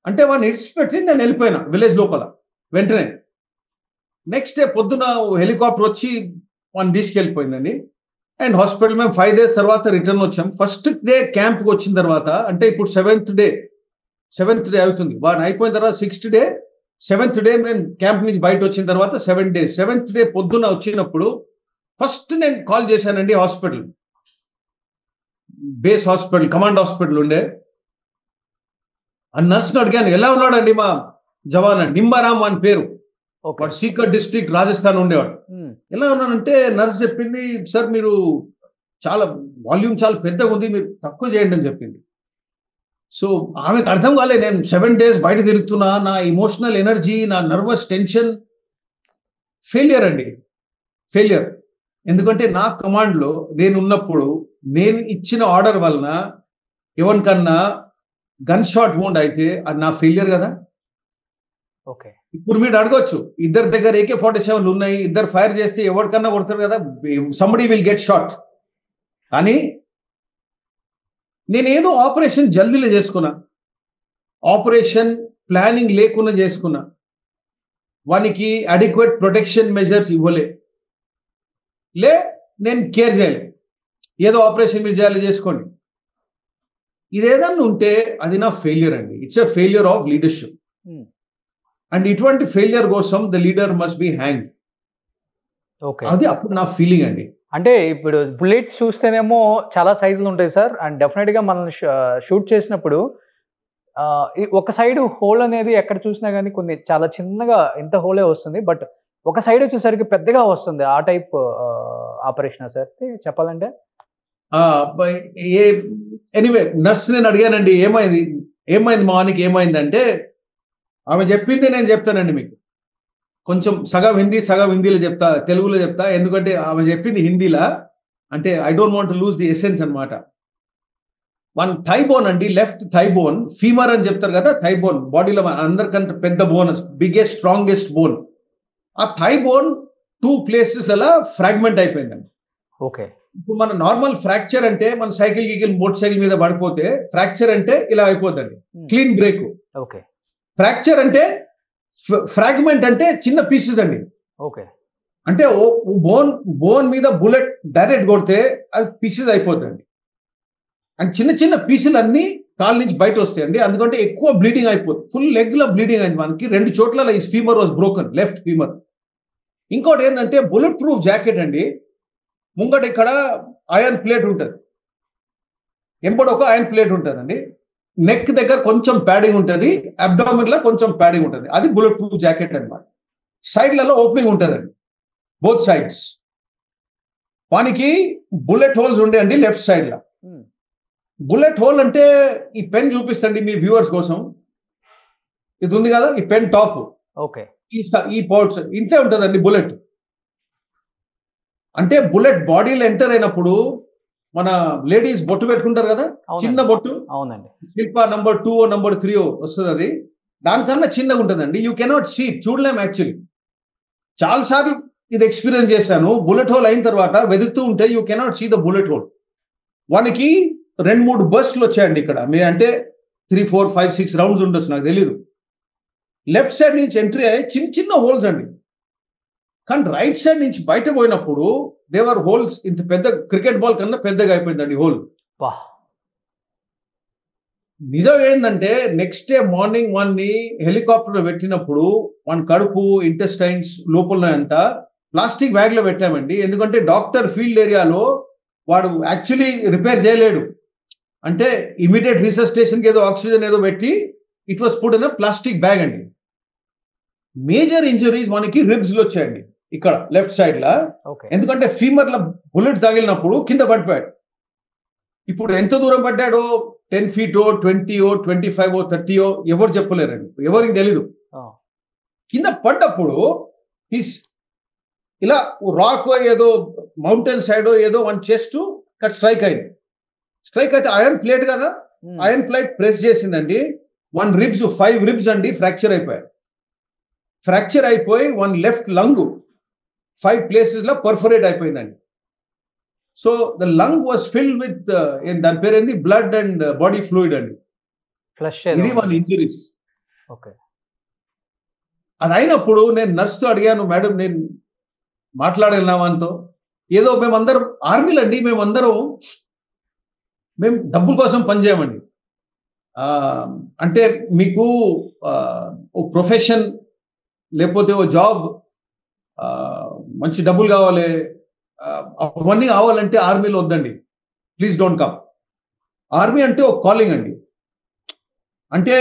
అంటే వాడిని ఇడిచిపెట్టి నేను వెళ్ళిపోయినా విలేజ్ లోపల వెంటనే. నెక్స్ట్ డే పొద్దున హెలికాప్టర్ వచ్చి వాడిని తీసుకెళ్ళిపోయిందండి. అండ్ హాస్పిటల్ మేము 5 days తర్వాత రిటర్న్ వచ్చాం. ఫస్ట్ డే క్యాంప్కి వచ్చిన తర్వాత, అంటే ఇప్పుడు 7th డే అవుతుంది. వాడిని అయిపోయిన తర్వాత 6th day, 7th day నేను క్యాంప్ నుంచి బయట వచ్చిన తర్వాత 7 days. 7th day పొద్దున వచ్చినప్పుడు ఫస్ట్ నేను కాల్ చేశానండి hospital, base hospital, command hospital ఉండే. ఆ నర్స్ని అడిగాను, ఎలా ఉన్నాడండి మా జవాన్ అని. నింబారాం అని పేరు, వాడు సీకర్ డిస్ట్రిక్ట్ రాజస్థాన్ ఉండేవాడు. ఎలా ఉన్నానంటే నర్స్ చెప్పింది, సార్ మీరు వాల్యూమ్ చాలా పెద్దగా ఉంది, మీరు తక్కువ చేయండి అని చెప్పింది. సో ఆమెకు అర్థం కాలే, నేను 7 days బయట తిరుగుతున్నా, నా ఇమోషనల్ ఎనర్జీ, నా నర్వస్ టెన్షన్ ఫెయిలియర్ అండి, ఫెయిలియర్. ఎందుకంటే నా కమాండ్లో నేను ఉన్నప్పుడు నేను ఇచ్చిన ఆర్డర్ వలన ఎవరికన్నా గన్ షాట్ వౌండ్ అయితే అది నా ఫెయిలియర్ కదా. ఓకే. ఇప్పుడు మీరు అడగొచ్చు, ఇద్దరి దగ్గర AK-47 ఉన్నాయి, ఇద్దరు ఫైర్ చేస్తే ఎవరికన్నా కొడతారు కదా, సంబడి విల్ గెట్ షాట్. కానీ నేనేదో ఆపరేషన్ జల్దీలో చేసుకున్నా, ఆపరేషన్ ప్లానింగ్ లేకుండా చేసుకున్నా, వానికి అడిక్వేట్ ప్రొటెక్షన్ మెజర్స్ ఇవ్వలే, నేను కేర్ చేయలే. ఏదో ఆపరేషన్ మీరు చేయాలి చేసుకోండి, ఇదేదన్నా ఉంటే అది నా ఫెయిలియర్ అండి. It's a failure of leadership. And ఇటువంటి ఫెయిలియర్ కోసం the leader must be hang. అది అప్పుడు నా ఫీలింగ్ అండి. అంటే ఇప్పుడు బుల్లెట్స్ చూస్తేనేమో చాలా సైజులు ఉంటాయి సార్. అండ్ డెఫినెట్గా మనం షూట్ చేసినప్పుడు ఒక సైడ్ హోల్ అనేది ఎక్కడ చూసినా కానీ కొన్ని చాలా చిన్నగా ఇంత హోలే వస్తుంది, బట్ ఒక సైడ్ వచ్చేసరికి పెద్దగా వస్తుంది. ఆ టైప్ ఆపరేషన్ సార్ చెప్పాలంటే. ఎనీవే నర్స్ నేను అడిగానండి, ఏమైంది మానికి ఏమైందంటే, ఆమె చెప్పింది నేను చెప్తానండి మీకు. కొంచెం సగం హిందీలో చెప్తా, తెలుగులో చెప్తా, ఎందుకంటే ఆమె చెప్పింది హిందీలా. అంటే I don't want to lose the essence అనమాట. వన్ థై బోన్ అండి, లెఫ్ట్ థై బోన్, ఫీమర్ అని చెప్తారు కదా, థై బోన్ బాడీలో అందరికంటే పెద్ద బోన్, బిగ్గెస్ట్ స్ట్రాంగెస్ట్ బోన్. ఆ థై బోన్ 2 places ఫ్రాగ్మెంట్ అయిపోయిందండి. ఓకే. ఇప్పుడు మన నార్మల్ ఫ్రాక్చర్ అంటే మన మోటార్ సైకిల్ మీద పడిపోతే ఫ్రాక్చర్ అంటే ఇలా అయిపోతుంది, క్లీన్ బ్రేక్. ఓకే. ఫ్రాక్చర్ అంటే ఫ్రాగ్మెంట్ అంటే చిన్న పీసెస్ అండి. ఓకే. అంటే బోన్ మీద బుల్లెట్ డైరెక్ట్ కొడితే అది పీసెస్ అయిపోతుంది. అండ్ చిన్న పీసులు అన్ని కాళ్ళ నుంచి బయట వస్తాయండి. అందుకంటే ఎక్కువ బ్లీడింగ్ అయిపోతుంది, ఫుల్ లెగ్ లో బ్లీడింగ్ అయింది మనకి. 2 చోట్ల ఈ femur was broken, left femur. ఇంకోటి ఏంటంటే బుల్లెట్ ప్రూఫ్ జాకెట్ అండి. ముంగట ఇక్కడ ఐరన్ ప్లేట్ ఉంటుంది, ఎంబడి ఒక ఐరన్ ప్లేట్ ఉంటుందండి. నెక్ దగ్గర కొంచెం ప్యాడింగ్ ఉంటుంది, అబ్డామిన్ లో కొంచెం ప్యాడింగ్ ఉంటుంది. అది బుల్లెట్ ప్రూఫ్ జాకెట్ అనమాట. సైడ్లలో ఓపెనింగ్ ఉంటుందండి, బోత్ సైడ్స్. వానికి బుల్లెట్ హోల్స్ ఉండే అండి లెఫ్ట్ సైడ్ లో. బుల్లెట్ హోల్ అంటే ఈ పెన్ చూపిస్తండి మీ వ్యూవర్స్ కోసం. ఇది ఉంది కదా, ఈ పెన్ టాప్. ఓకే. ఈ పౌచ్ ఇంతే ఉంటుందండి బుల్లెట్. అంటే బుల్లెట్ బాడీలో ఎంటర్ అయినప్పుడు మన లేడీస్ బొట్టు పెట్టుకుంటారు కదా, చిన్న బొట్టు. అవునండి. శిల్ప నంబర్ 2 నంబర్ 3 వస్తుంది, అది దానికన్నా చిన్నగా ఉంటుందండి. యూ కెనాట్ సీ, చూడలేం యాక్చువల్లీ. చాలా సార్లు ఇది ఎక్స్పీరియన్స్ చేశాను. బుల్లెట్ హోల్ అయిన తర్వాత వెతుకుతూ ఉంటే you cannot see the bullet hole. వానికి 2-3 బస్ట్లు వచ్చాయండి ఇక్కడ. అంటే 3, 4, 5, 6 రౌండ్స్ ఉండొచ్చు, నాకు తెలీదు. లెఫ్ట్ సైడ్ నుంచి ఎంట్రీ అయ్యి చిన్న హోల్స్ అండి. కానీ రైట్ సైడ్ నుంచి బయట పోయినప్పుడు దేవర్ హోల్స్ ఇంత పెద్ద, క్రికెట్ బాల్ కన్నా పెద్దగా అయిపోయిందండి హోల్. నిజం ఏంటంటే నెక్స్ట్ డే మార్నింగ్ వాన్ని హెలికాప్టర్ పెట్టినప్పుడు వాని కడుపు, ఇంటెస్టైన్స్ లోపల అంతా ప్లాస్టిక్ బ్యాగ్లో పెట్టామండి. ఎందుకంటే డాక్టర్ ఫీల్డ్ ఏరియాలో వాడు యాక్చువల్లీ రిపేర్ చేయలేడు. అంటే ఇమీడియట్ రిసస్టేషన్కి ఏదో ఆక్సిజన్ ఏదో పెట్టి it was put in plastic bag అండి. మేజర్ ఇంజరీస్ మనకి రిబ్స్లో వచ్చాయండి, ఇక్కడ లెఫ్ట్ సైడ్లో. ఎందుకంటే ఫీమర్లో బుల్లెట్ తగిలినప్పుడు కింద పడిపోయాడు. ఇప్పుడు ఎంత దూరం పడ్డాడో 10 feet 20 25 30 ఎవరు చెప్పలేరండి, ఎవరికి తెలీదు. కింద పడ్డప్పుడు ఇలా రాక్ ఏదో మౌంటైన్ సైడ్ ఏదో వన్ చెస్ట్ స్ట్రైక్ అయింది. స్ట్రైక్ అయితే ఐరన్ ప్లేట్ కదా, ఐరన్ ప్లేట్ ప్రెస్ చేసిందండి. 1 ribs 5 ribs అండి ఫ్రాక్చర్ అయిపోయారు. ఫ్రాక్చర్ అయిపోయి 1 left lung 5 places లో పర్ఫరేట్ అయిపోయిందండి. So the lung was filled with దాని పేరు ఏంది, బ్లడ్ అండ్ బాడీ ఫ్లూయిడ్ అండి. ఇది 1 injuries. అది అయినప్పుడు నేను నర్స్తో అడిగాను, మేడం నేను మాట్లాడగలినామంతో. ఏదో మేమందరం ఆర్మీలు అండి, మేము డబ్బుల కోసం పనిచేయమండి. అంటే మీకు ఓ ప్రొఫెషన్ లేకపోతే ఓ జాబ్, మంచి డబ్బులు కావాలి, అవన్నీ కావాలంటే ఆర్మీలో వద్దండి, ప్లీజ్ డోంట్ కమ్. ఆర్మీ అంటే ఒక కాలింగ్ అండి. అంటే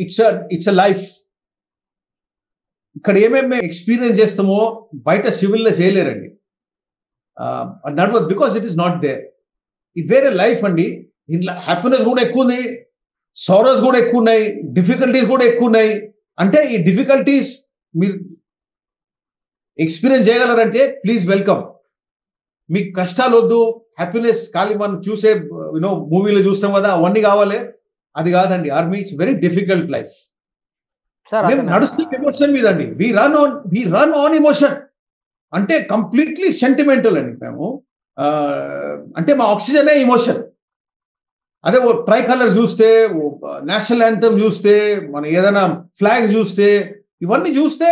ఇట్స్ అ లైఫ్. ఇక్కడ ఏమేమి ఎక్స్పీరియన్స్ చేస్తామో బయట సివిల్లో చేయలేరండి. That was because it is not there. ఇది వేరే లైఫ్ అండి. దీంట్లో హ్యాపీనెస్ కూడా ఎక్కువ ఉంది, సారోస్ కూడా ఎక్కువ ఉన్నాయి, డిఫికల్టీస్ కూడా ఎక్కువ ఉన్నాయి. అంటే ఈ డిఫికల్టీస్ మీరు ఎక్స్పీరియన్స్ చేయగలరంటే ప్లీజ్ వెల్కమ్. మీకు కష్టాలు వద్దు, హ్యాపీనెస్ ఖాళీ మనం చూసే మూవీలో చూస్తాం కదా అవన్నీ కావాలి, అది కాదండి. Army it's very difficult life. మేము నడుస్తున్న ఎమోషన్ మీద అండి, వి రన్ ఆన్ ఎమోషన్. అంటే కంప్లీట్లీ సెంటిమెంటల్ అండి మేము. అంటే మా ఆక్సిజనే ఎమోషన్. అదే ఓ ట్రై కలర్ చూస్తే, నేషనల్ యాంథమ్ చూస్తే, మన ఏదైనా ఫ్లాగ్ చూస్తే, ఇవన్నీ చూస్తే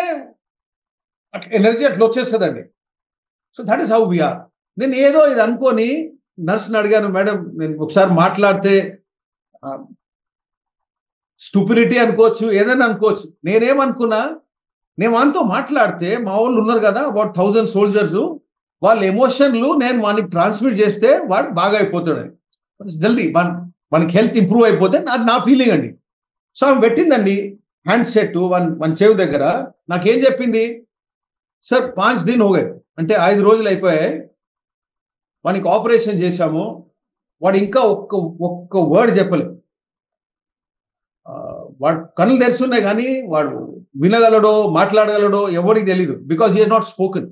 అట్లా ఎనర్జీ అట్లా వచ్చేస్తుందండి. So that is how we're. నేను ఏదో ఇది అనుకొని నర్స్ని అడిగాను, మేడం నేను ఒకసారి మాట్లాడితే స్టూపిడిటీ అనుకోవచ్చు, ఏదైనా అనుకోవచ్చు. నేనేమనుకున్నా, నేను మనతో మాట్లాడితే మా వాళ్ళు ఉన్నారు కదా అబౌట్ 1000 soldiers, వాళ్ళ ఎమోషన్లు నేను మనకి ట్రాన్స్మిట్ చేస్తే వాడు బాగా అయిపోతాడు, జల్దీ మనకి హెల్త్ ఇంప్రూవ్ అయిపోతే అది నా ఫీలింగ్ అండి. సో ఆమె పెట్టిందండి హ్యాండ్ సెట్ మన చెవి దగ్గర. నాకేం చెప్పింది, సార్ 5 दिन हो गए, అంటే 5 రోజులు అయిపోయాయి, వానికి ఆపరేషన్ చేశాము, వాడు ఇంకా ఒక్క వర్డ్ చెప్పలేదు. వాడు కళ్ళు తెరుస్తున్నాయి కానీ వాడు వినగలడో మాట్లాడగలడో ఎవరికి తెలీదు, because he has not spoken.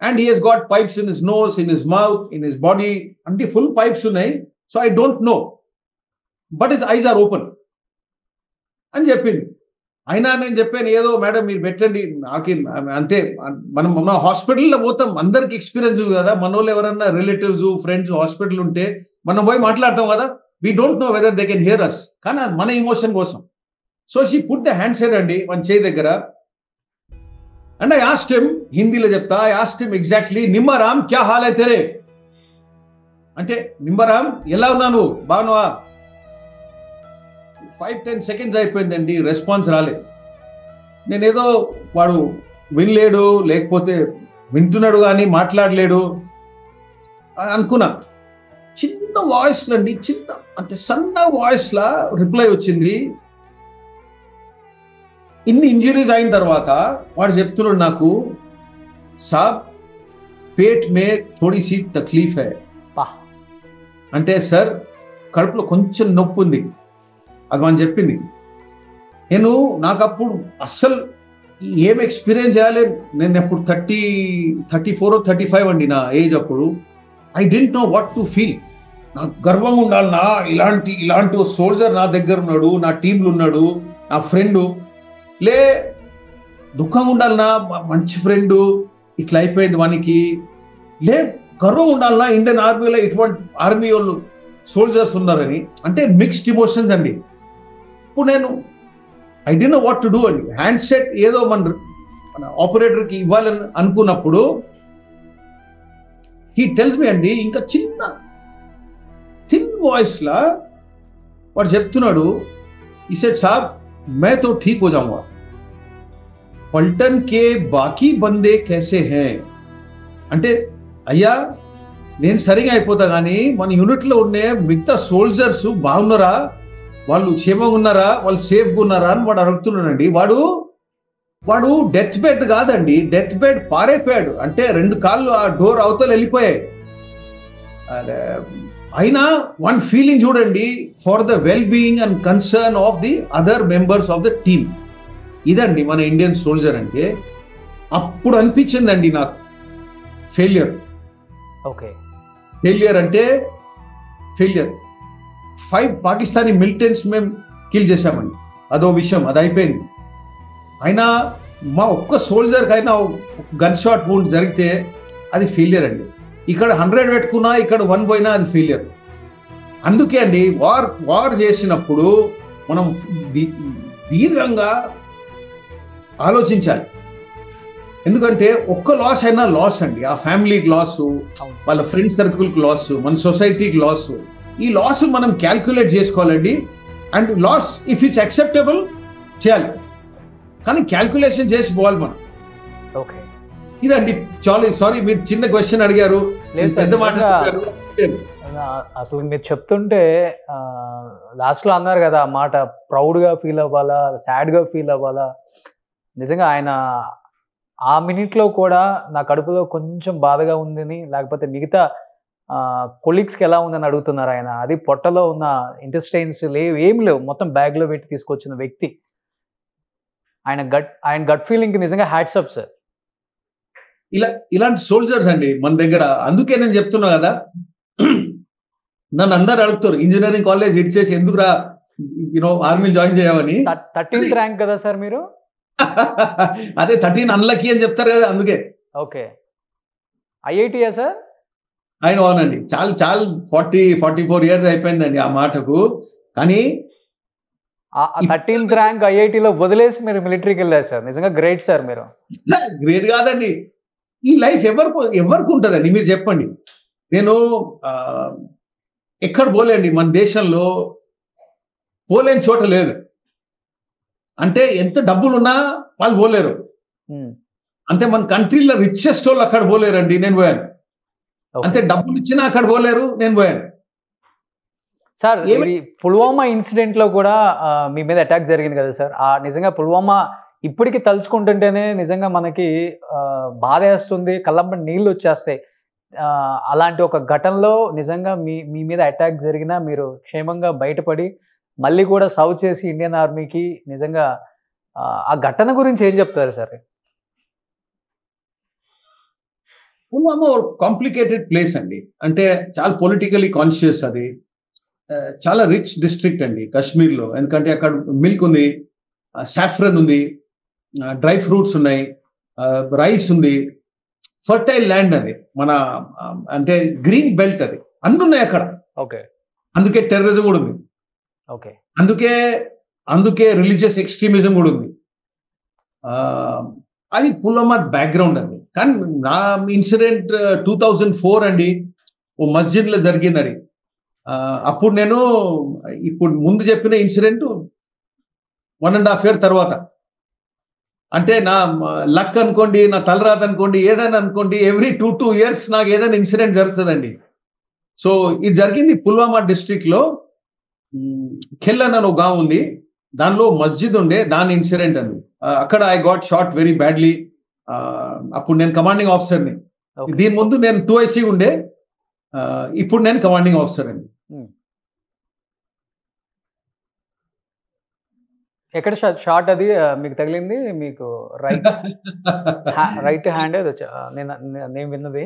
And he has got pipes in his nose, in his mouth, in his body, అంటే ఫుల్ పైప్స్ ఉన్నాయి. So I don't know, but his eyes are open అని చెప్పింది. అయినా నేను చెప్పాను, ఏదో మేడం మీరు పెట్టండి, నాకు అంటే మనం మన హాస్పిటల్లో పోతాం, అందరికి ఎక్స్పీరియన్స్ కదా, మన వాళ్ళు ఎవరన్నా రిలేటివ్స్ ఫ్రెండ్స్ హాస్పిటల్ ఉంటే మనం పోయి మాట్లాడతాం కదా, we don't know whether they can hear us, కానీ మన ఎమోషన్ కోసం. So she put the hand set అండి మన చేయి దగ్గర. అండ్ ఐ ఆస్క్డ్ హిమ్, హిందీలో చెప్తా, ఐ ఆస్క్డ్ హిమ్ ఎగ్జాక్ట్లీ, నిమ్మరామ్ క్యా హాల్ హై తెరే, అంటే నిమ్మరామ్ ఎలా ఉన్నావు, బాగున్నావా? 5-10 seconds అయిపోయిందండి, రెస్పాన్స్ రాలేదు. నేనేదో వాడు వినలేడు లేకపోతే వింటున్నాడు కానీ మాట్లాడలేడు అనుకున్నా. చిన్న వాయిస్లో అండి, అంటే సన్న వాయిస్లా రిప్లై వచ్చింది. ఇన్ని ఇంజురీస్ అయిన తర్వాత వాడు చెప్తున్నాడు నాకు, సాబ్ పేట్ మే థోడీ సీ తక్లీఫ్ హై, అంటే సార్ కడుపులో కొంచెం నొప్పి ఉంది, అది మనం చెప్పింది. నాకు అప్పుడు అస్సలు ఏం ఎక్స్పీరియన్స్ చేయాలి, నేను అప్పుడు 34 or 35 అండి నా ఏజ్ అప్పుడు. I don't know what to feel. నాకు గర్వం ఉండాలి, ఇలాంటి సోల్జర్ నా దగ్గర ఉన్నాడు, నా టీంలో ఉన్నాడు, నా ఫ్రెండు. లే దుఃఖంగా ఉండాలన్నా, మంచి ఫ్రెండు ఇట్లా అయిపోయింది వానికి. లే గర్వం ఉండాలన్నా, ఇండియన్ ఆర్మీలో ఇటువంటి ఆర్మీ వాళ్ళు సోల్జర్స్ ఉన్నారని. అంటే మిక్స్డ్ ఎమోషన్స్ అండి. ఇప్పుడు నేను I don't no what to do అండి. హ్యాండ్ సెట్ ఏదో మన ఆపరేటర్కి ఇవ్వాలని అనుకున్నప్పుడు హీ టెల్స్ మీ అండి, ఇంకా థిన్ వాయిస్లా వాడు చెప్తున్నాడు, ఈ సెట్ సాబ్ మే తో ఠీక్ హో జాऊंगा. పల్టన్ కే బాకీ బందే కేసే హే అంటే, అయ్యా నేను సరిగా అయిపోతా కానీ మన యూనిట్లో ఉండే మిగతా సోల్జర్స్ బాగున్నారా, వాళ్ళు క్షేమంగా ఉన్నారా, వాళ్ళు సేఫ్గా ఉన్నారా అని వాడు అడుగుతున్నాడండి. వాడు డెత్ బెడ్ కాదండి, డెత్ బెడ్ పారైపోయాడు. అంటే 2 కాళ్ళు ఆ డోర్ అవతల వెళ్ళిపోయాయి. అయినా వన్ ఫీలింగ్ చూడండి, for the well being and concern of the other members of the team. ఇదండి మన ఇండియన్ సోల్జర్ అంటే. అప్పుడు అనిపించిందండి నాకు ఫెయిల్యూర్. ఓకే, ఫెయిల్యూర్ అంటే ఫెయిల్యూర్. 5 పాకిస్తానీ మిలిటెంట్స్ మేము కిల్ చేశామండి, అదో విషయం, అది అయిపోయింది. అయినా మా ఒక్క సోల్జర్కి అయినా గన్ షాట్ వూండ్ జరిగితే అది ఫెయిల్యూర్ అండి. ఇక్కడ 100 పెట్టుకున్నా, ఇక్కడ 1 పోయినా అది ఫెయిల్యూర్. అందుకే అండి వార్ చేసినప్పుడు మనం దీర్ఘంగా ఆలోచించాలి. ఎందుకంటే ఒక్క లాస్ అయినా లాస్ అండి. ఆ ఫ్యామిలీకి లాస్, వాళ్ళ ఫ్రెండ్ సర్కిల్కి లాస్, మన సొసైటీకి లాస్. ఈ లాస్ మనం క్యాల్కులేట్ చేసుకోవాలండి. And loss if it's acceptable చేయాలి, కానీ క్యాల్కులేషన్ చేసి పోవాలి మనం. ఓకే, ఇదండి. సారీ మీరు చిన్న క్వశ్చన్ అడిగారు, పెద్ద మాట చెప్పారు. అసలు మీరు చెప్తుంటే లాస్ట్లో అన్నారు కదా ఆ మాట, ప్రౌడ్గా ఫీల్ అవ్వాలా, సాడ్గా ఫీల్ అవ్వాలా. నిజంగా ఆయన ఆ మినిట్లో కూడా నా కడుపులో కొంచెం బాధగా ఉందని, లేకపోతే మిగతా కొలీగ్స్కి ఎలా ఉందని అడుగుతున్నారు ఆయన. అది పొట్టలో ఉన్న ఇంటెస్టైన్స్ ఏం లేవు, మొత్తం బ్యాగ్లో పెట్టి తీసుకొచ్చిన వ్యక్తి. ఆయన గట్ ఫీలింగ్కి నిజంగా హ్యాట్స్ అప్ సార్. ఇలాంటి సోల్జర్స్ అండి మన దగ్గర. అందుకే నేను చెప్తున్నా కదా, నన్ను అందరు అడుగుతారు ఇంజనీరింగ్ కాలేజ్ ఇడిచేసి ఎందుకురా ఆర్మీ జాయిన్ చేయమని. 13th ర్యాంక్ కదా సార్ మీరు? అదే 13 అన్లక్కీ అని చెప్తారు కదా, అందుకే. ఓకే, ఐఐటియా సార్? అవునండి. చాలా 44 ఇయర్స్ అయిపోయిందండి ఆ మాటకు. కానీ 13th ర్యాంక్ ఐఐటిలో వదిలేసి మీరు మిలిటరీకి వెళ్ళారు సార్. నిజంగా గ్రేట్ సార్ మీరు. గ్రేట్ కాదండి, ఈ లైఫ్ ఎవరికి ఉంటుందండి మీరు చెప్పండి. నేను ఎక్కడ పోలేండి, మన దేశంలో పోలేని చోట లేదు. అంటే ఎంత డబ్బులున్నా వాళ్ళు పోలేరు. అంతే మన కంట్రీలో రిచెస్ట్ వాళ్ళు అక్కడ పోలేరండి, నేను పోయాను. అంతే డబ్బులు ఇచ్చినా అక్కడ పోలేరు, నేను పోయాను. సార్ పుల్వామా ఇన్సిడెంట్ లో కూడా మీ మీద అటాక్ జరిగింది కదా సార్. నిజంగా పుల్వామా ఇప్పటికి తలుచుకుంటుంటేనే నిజంగా మనకి బాధ వేస్తుంది, కళ్ళంబడి నీళ్ళు వచ్చేస్తాయి. అలాంటి ఒక ఘటనలో నిజంగా మీ మీద అటాక్ జరిగినా మీరు క్షేమంగా బయటపడి మళ్ళీ కూడా సర్వ్ చేసి ఇండియన్ ఆర్మీకి, నిజంగా ఆ ఘటన గురించి ఏం చెప్తారు సార్? పుల్వామా ఒక కాంప్లికేటెడ్ ప్లేస్ అండి. అంటే చాలా పొలిటికలీ కాన్షియస్. అది చాలా రిచ్ డిస్ట్రిక్ట్ అండి కాశ్మీర్లో. ఎందుకంటే అక్కడ మిల్క్ ఉంది, సాఫ్రన్ ఉంది, డ్రై ఫ్రూట్స్ ఉన్నాయి, రైస్ ఉంది, ఫర్టైల్ ల్యాండ్. అది మన అంటే గ్రీన్ బెల్ట్, అది అన్ని ఉన్నాయి అక్కడ. ఓకే, అందుకే టెర్రరిజం కూడా ఉంది. ఓకే, అందుకే రిలీజియస్ ఎక్స్ట్రీమిజం కూడా ఉంది. అది పుల్వామా బ్యాక్గ్రౌండ్ అది. కానీ నా ఇన్సిడెంట్ 2004 అండి, ఓ మస్జిద్లో జరిగింది అది. అప్పుడు నేను ఇప్పుడు ముందు చెప్పిన ఇన్సిడెంట్ 1.5 year తర్వాత. అంటే నా లక్ అనుకోండి, నా తలరాత అనుకోండి, ఏదైనా అనుకోండి, ఎవ్రీ 2 years నాకు ఏదైనా ఇన్సిడెంట్ జరుగుతుందండి. సో ఇది జరిగింది పుల్వామా డిస్ట్రిక్ట్లో. ఖెల్లన్ అని ఒక గాం ఉంది, దానిలో మస్జిద్ ఉండే, దాని ఇన్సిడెంట్ అండి. అక్కడ I got shot very badly. అప్పుడు నేను కమాండింగ్ ఆఫీసర్ని. దీని ముందు నేను 2IC ఉండే, ఇప్పుడు నేను కమాండింగ్ ఆఫీసర్ అండి. ఎక్కడ షాట్ అది మీకు తగిలింది? మీకు రైట్ హ్యాండ్ నేను విన్నది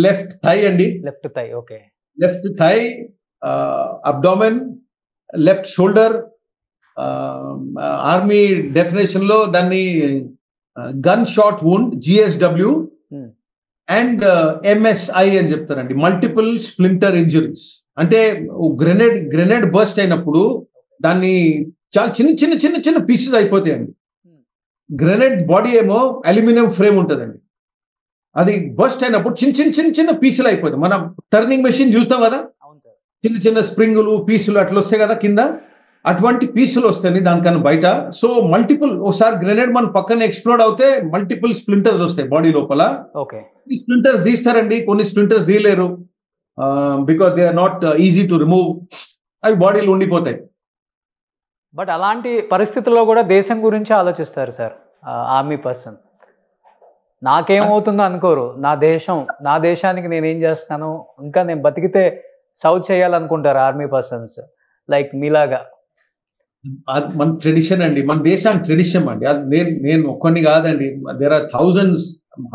లెఫ్ట్ థై అండి. Left thigh. Okay, left thigh, abdomen, left shoulder. Army definition లో దాన్ని gun shot wound, GSW and MSI అని చెప్తారండి, మల్టిపుల్ స్ప్లింటర్ ఇంజరీస్. అంటే గ్రెనేడ్ బర్స్ట్ అయినప్పుడు దాన్ని చాలా చిన్న పీసెస్ అయిపోతాయండి. గ్రెనేడ్ బాడీ ఏమో అల్యూమినియం ఫ్రేమ్ ఉంటుందండి, అది బర్స్ట్ అయినప్పుడు చిన్న పీసులు అయిపోతాయి. మనం టర్నింగ్ మెషిన్ చూస్తాం కదా, చిన్న స్ప్రింగులు పీసులు అట్లా వస్తాయి కదా కింద, అటువంటి పీసులు వస్తాయి దానికన్నా బయట. సో మల్టిపుల్, ఒకసారి గ్రెనేడ్ మన పక్కన ఎక్స్ప్లోడ్ అవుతే మల్టిపుల్ స్ప్లింటర్స్ వస్తాయి బాడీ లోపల. ఓకే. ఈ స్ప్లింటర్స్ తీస్తారండి, కొన్ని స్ప్లింటర్స్ తీయలేరు because they are not easy to remove. అవి బాడీలో ఉండిపోతాయి. బట్ అలాంటి పరిస్థితుల్లో కూడా దేశం గురించి ఆలోచిస్తారు సార్ ఆర్మీ పర్సన్. నాకేమవుతుందో అనుకోరు, నా దేశానికి నేనేం చేస్తాను, ఇంకా నేను బతికితే సౌత్ చేయాలనుకుంటారు ఆర్మీ పర్సన్స్ లైక్ మీలాగా. మన ట్రెడిషన్ అండి, మన దేశానికి ట్రెడిషన్ అండి. అది నేను ఒక్కడిని కాదండి, there are thousands,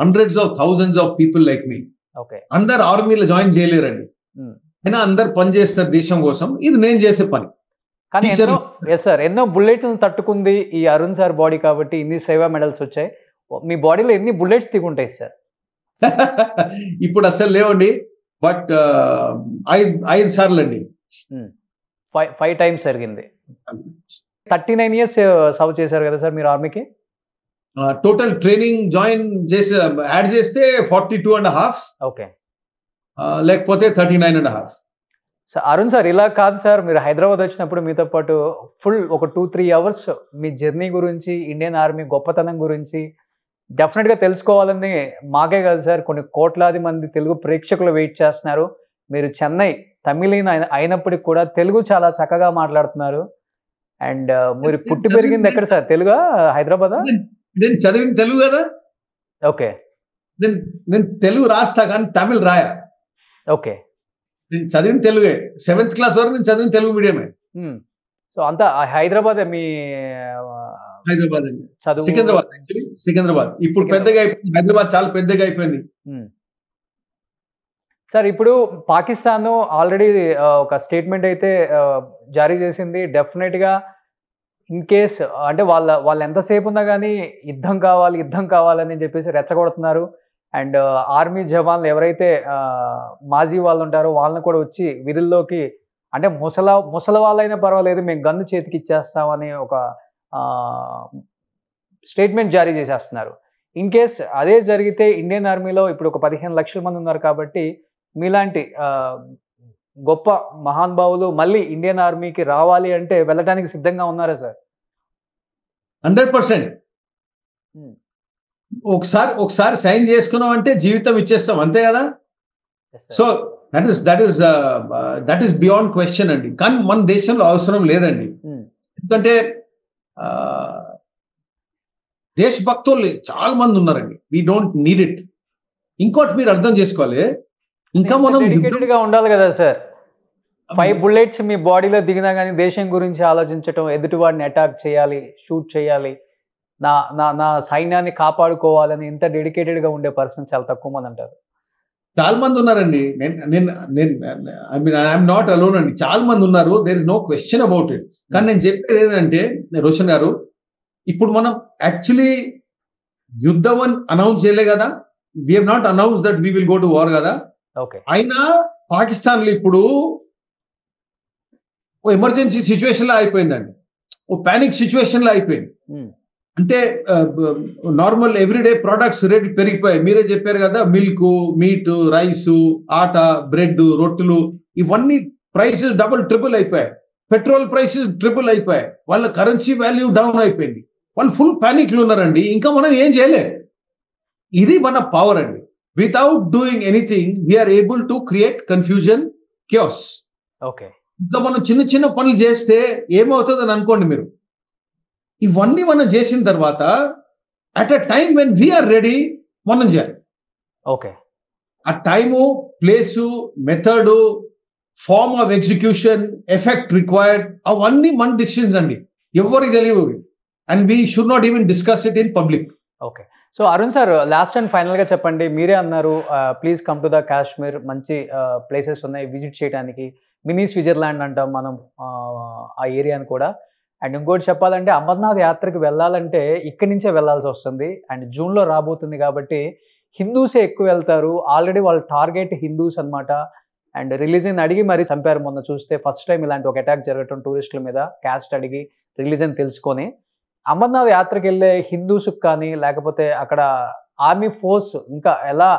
hundreds of thousands of people like me. Okay. అందరు ఆర్మీలో జాయిన్ చేయలేరండి, అయినా అందరు పని చేస్తారు దేశం కోసం. ఇది నేను చేసే పని. కానీ ఎన్నో బుల్లెట్లను తట్టుకుంది ఈ అరుణ్ సార్ బాడీ కాబట్టి ఇన్ని సేవా మెడల్స్ వచ్చాయి. మీ బాడీలో ఎన్ని బుల్లెట్స్ దిగుంటాయి సార్? ఇప్పుడు అసలు లేవండి, బట్ 5 సార్లు అండి. 5 times జరిగింది. 39 years సర్వ్ చేశారు కదా సార్ మీరు ఆర్మీకి? టోటల్ ట్రైనింగ్ జాయిన్ చేసి యాడ్ చేస్తే 42.5. ఓకే. లేకపోతే 39.5. సార్ అరుణ్ సార్ ఇలా కాదు సార్, మీరు హైదరాబాద్ వచ్చినప్పుడు మీతో పాటు ఫుల్ ఒక 2-3 hours మీ జర్నీ గురించి, ఇండియన్ ఆర్మీ గొప్పతనం గురించి డెఫినెట్గా తెలుసుకోవాలని మాకే కాదు సార్, కొన్ని కోట్లాది మంది తెలుగు ప్రేక్షకులు వెయిట్ చేస్తున్నారు. మీరు చెన్నై తమిళీన్ అయినప్పటికి కూడా తెలుగు చాలా చక్కగా మాట్లాడుతున్నారు. అండ్ మీరు పుట్టి పెరిగింది ఎక్కడ సార్? తెలుగా, హైదరాబాదా? నేను చదివింది తెలుగు కదా. ఓకే. నేను తెలుగు రాస్తా కానీ తమిళ్ రాయా. ఓకే. నేను చదివిన తెలుగే, 7th క్లాస్ వరకు నేను చదివిన తెలుగు మీడియమే. సో అంతా హైదరాబాద్ మీ హైదరాబాద్ అండి, చదువు? సికింద్రాబాద్. యాక్చువల్లీ సికింద్రాబాద్ ఇప్పుడు పెద్దగా అయిపోయింది, హైదరాబాద్ చాలా పెద్దగా అయిపోయింది. సార్ ఇప్పుడు పాకిస్తాన్ ఆల్రెడీ ఒక స్టేట్మెంట్ అయితే జారీ చేసింది. డెఫినెట్గా ఇన్ కేస్ అంటే వాళ్ళు ఎంతసేపు ఉన్నా కానీ యుద్ధం కావాలని చెప్పేసి రెచ్చగొడుతున్నారు. అండ్ ఆర్మీ జవాన్లు ఎవరైతే మాజీ వాళ్ళు ఉంటారో వాళ్ళని కూడా వచ్చి విధుల్లోకి, అంటే ముసల వాళ్ళైనా పర్వాలేదు మేము గన్ను చేతికి ఇచ్చేస్తామని ఒక స్టేట్మెంట్ జారీ చేసేస్తున్నారు. ఇన్ కేస్ అదే జరిగితే ఇండియన్ ఆర్మీలో ఇప్పుడు ఒక 15 లక్షల మంది ఉన్నారు కాబట్టి మీలాంటి గొప్ప మహానుభావులు మళ్ళీ ఇండియన్ ఆర్మీకి రావాలి అంటే వెళ్ళడానికి సిద్ధంగా ఉన్నారా సార్? 100%. ఒకసారి సైన్ చేసుకున్నాం అంటే జీవితం ఇచ్చేస్తాం, అంతే కదా. So that is beyond question అండి. కానీ మన దేశంలో అవసరం లేదండి, ఎందుకంటే దేశభక్తులు చాలా మంది ఉన్నారండి. We don't need it. ఇంకోటి మీరు అర్థం చేసుకోవాలి, ఇంకా మనం డెడికేటెడ్ గా ఉండాలి కదా సార్. 5 bullets మీ బాడీలో దిగినా కానీ దేశం గురించి ఆలోచించటం, ఎదుటి వాడిని అటాక్ చేయాలి, షూట్ చేయాలి, నా సైన్యాన్ని కాపాడుకోవాలని ఇంత డెడికేటెడ్ గా ఉండే పర్సన్ చాలా తక్కువ మంది అంటారు. చాలా మంది ఉన్నారండి. ఐఎమ్ నాట్ అలోన్ అండి, చాలా మంది ఉన్నారు. There is no question about it. కానీ నేను చెప్పేది ఏంటంటే రోషన్ గారు, ఇప్పుడు మనం యాక్చువల్లీ యుద్ధం అని అనౌన్స్ చేయలే కదా. We have not announce that we will go to war కదా. అయినా పాకిస్తాన్ లో ఇప్పుడు ఓ ఎమర్జెన్సీ సిచ్యువేషన్ లో అయిపోయిందండి, ఓ పానిక్ సిచ్యువేషన్ లో అయిపోయింది. అంటే నార్మల్ ఎవ్రీడే ప్రొడక్ట్స్ రేట్లు పెరిగిపోయాయి. మీరే చెప్పారు కదా, మిల్క్, మీట్, రైస్, ఆట, బ్రెడ్, రొట్టెలు, ఇవన్నీ ప్రైసెస్ డబుల్ ట్రిపుల్ అయిపోయాయి. పెట్రోల్ ప్రైసెస్ ట్రిపుల్ అయిపోయాయి. వాళ్ళ కరెన్సీ వాల్యూ డౌన్ అయిపోయింది. వాళ్ళు ఫుల్ పానిక్లు ఉన్నారండి. ఇంకా మనం ఏం చేయలేదు. ఇది మన పవర్ అండి. Without doing anything we are able to create confusion, chaos. Okay. ఇంకా మనం చిన్న పనులు చేస్తే ఏమవుతుందని అనుకోండి మీరు. ఇవన్నీ మనం చేసిన తర్వాత at a time when we're ready మనం చేయాలి. ఓకే. ఆ time, place, method, form of execution, effect required, అవన్నీ మన డిసిషన్స్ అండి, ఎవరికి తెలియవు. And we should not even discuss it in public. Okay. So Arun sir, last and ఫైనల్గా చెప్పండి, మీరే అన్నారు please come to the Kashmir, మంచి ప్లేసెస్ ఉన్నాయి విజిట్ చేయడానికి, మినీ స్విట్జర్లాండ్ అంటాం మనం ఆ ఏరియాని కూడా. అండ్ ఇంకోటి చెప్పాలంటే అమర్నాథ్ యాత్రకు వెళ్ళాలంటే ఇక్కడి నుంచే వెళ్ళాల్సి వస్తుంది. అండ్ జూన్లో రాబోతుంది కాబట్టి హిందూసే ఎక్కువ వెళ్తారు. ఆల్రెడీ వాళ్ళ టార్గెట్ హిందూస్ అనమాట. అండ్ రిలీజన్ అడిగి మరీ చంపారు మొన్న చూస్తే. ఫస్ట్ టైం ఇలాంటి ఒక అటాక్ జరగటం టూరిస్టుల మీద, క్యాస్ట్ అడిగి రిలీజన్ తెలుసుకొని. అమర్నాథ్ యాత్రకు వెళ్ళే హిందూస్కి కానీ లేకపోతే అక్కడ ఆర్మీ ఫోర్స్ ఇంకా ఎలా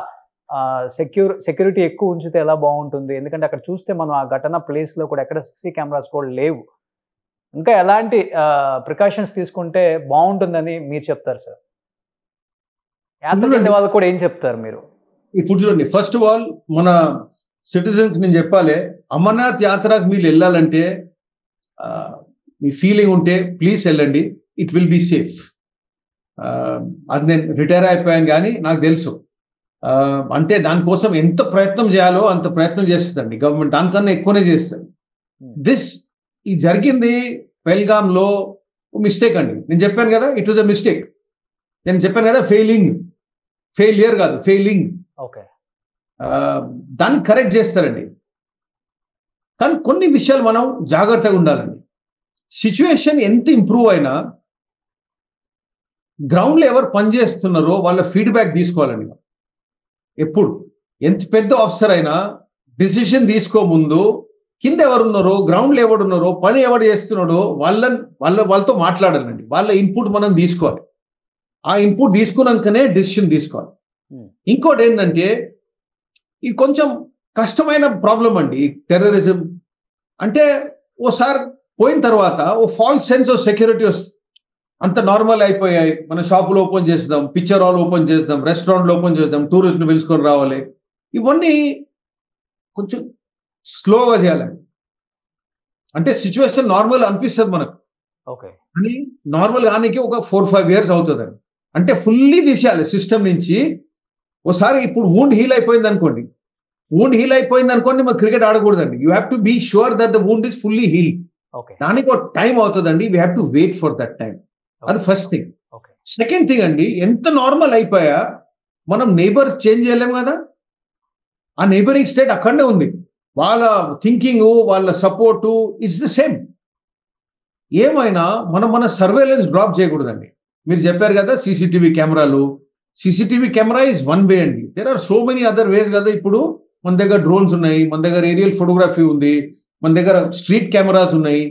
సెక్యూరిటీ ఎక్కువ ఉంచితే ఎలా బాగుంటుంది? ఎందుకంటే అక్కడ చూస్తే మనం ఆ ఘటన ప్లేస్లో కూడా ఎక్కడ 60 కెమెరాస్ కూడా లేవు. ఇంకా ఎలాంటి ప్రికాషన్స్ తీసుకుంటే బాగుంటుందని మీరు చెప్తారు సార్? యాత్రకు వెళ్ళే వాళ్ళకి కూడా ఏం చెప్తారు మీరు? ఇప్పుడు చూడండి, ఫస్ట్ ఆఫ్ ఆల్ మన సిటిజన్స్ నేను చెప్పాలి, అమర్నాథ్ యాత్రకు మీరు వెళ్ళాలంటే మీ ఫీలింగ్ ఉంటే ప్లీజ్ వెళ్ళండి, ఇట్ విల్ బీ సేఫ్. అది నేను రిటైర్ అయిపోయాను కానీ నాకు తెలుసు, అంటే దానికోసం ఎంత ప్రయత్నం చేయాలో అంత ప్రయత్నం చేస్తుందండి గవర్నమెంట్, దానికన్నా ఎక్కువనే చేస్తుంది. ఈ జరిగింది పెహల్గాంలో మిస్టేక్ అండి. నేను చెప్పాను కదా, ఇట్ వాజ్ అ మిస్టేక్. నేను చెప్పాను కదా, ఫెయిలియర్ కాదు, ఫెయిలింగ్. ఓకే, దాన్ని కరెక్ట్ చేస్తారండి. కానీ కొన్ని విషయాలు మనం జాగ్రత్తగా ఉండాలండి. సిచ్యువేషన్ ఎంత ఇంప్రూవ్ అయినా గ్రౌండ్లో ఎవరు పనిచేస్తున్నారో వాళ్ళ ఫీడ్బ్యాక్ తీసుకోవాలండి. ఎప్పుడు ఎంత పెద్ద ఆఫీసర్ అయినా డిసిషన్ తీసుకోముందు కింద ఎవరున్నారో, గ్రౌండ్లో ఎవడున్నారో, పని ఎవడు చేస్తున్నాడో వాళ్ళతో మాట్లాడాలండి. వాళ్ళ ఇన్పుట్ మనం తీసుకోవాలి. ఆ ఇన్పుట్ తీసుకున్నాకనే డిసిషన్ తీసుకోవాలి. ఇంకోటి ఏంటంటే, ఇది కొంచెం కష్టమైన ప్రాబ్లం అండి టెర్రరిజం అంటే. ఓసారి పోయిన తర్వాత ఓ ఫాల్స్ సెన్స్ ఆఫ్ సెక్యూరిటీ వస్తుంది. అంత నార్మల్ అయిపోయాయి, మన షాపులు ఓపెన్ చేద్దాం, పిక్చర్ హాల్ ఓపెన్ చేద్దాం, రెస్టారెంట్లు ఓపెన్ చేద్దాం, టూరిస్ట్ని పిలుచుకొని రావాలి, ఇవన్నీ కొంచెం స్లోగా చేయాలండి. అంటే సిచ్యువేషన్ నార్మల్ అనిపిస్తుంది మనకు, ఓకే, అని నార్మల్ కానికి ఒక 4-5 years అవుతుందండి. అంటే ఫుల్లీ తీసేయాలి సిస్టమ్ నుంచి. ఒకసారి ఇప్పుడు వూండ్ హీల్ అయిపోయింది అనుకోండి, మరి క్రికెట్ ఆడకూడదండి. You have to be sure that the wound is fully heal. దానికి ఒక టైం అవుతుందండి. We have to wait for that time. అది ఫస్ట్ థింగ్. సెకండ్ థింగ్ అండి, ఎంత నార్మల్ అయిపోయా మనం నైబర్స్ చేంజ్ చేయలేము కదా. ఆ నైబరింగ్ స్టేట్ అక్కడనే ఉంది. వాళ్ళ థింకింగ్, వాళ్ళ సపోర్టు ఇట్స్ ద సేమ్. ఏమైనా మన సర్వేలెన్స్ డ్రాప్ చేయకూడదండి. మీరు చెప్పారు కదా సీసీటీవీ కెమెరాలు. CCTV camera is one way అండి. There are so many other ways కదా. ఇప్పుడు మన దగ్గర డ్రోన్స్ ఉన్నాయి, మన దగ్గర ఏరియల్ ఫోటోగ్రఫీ ఉంది, మన దగ్గర స్ట్రీట్ కెమెరాస్ ఉన్నాయి,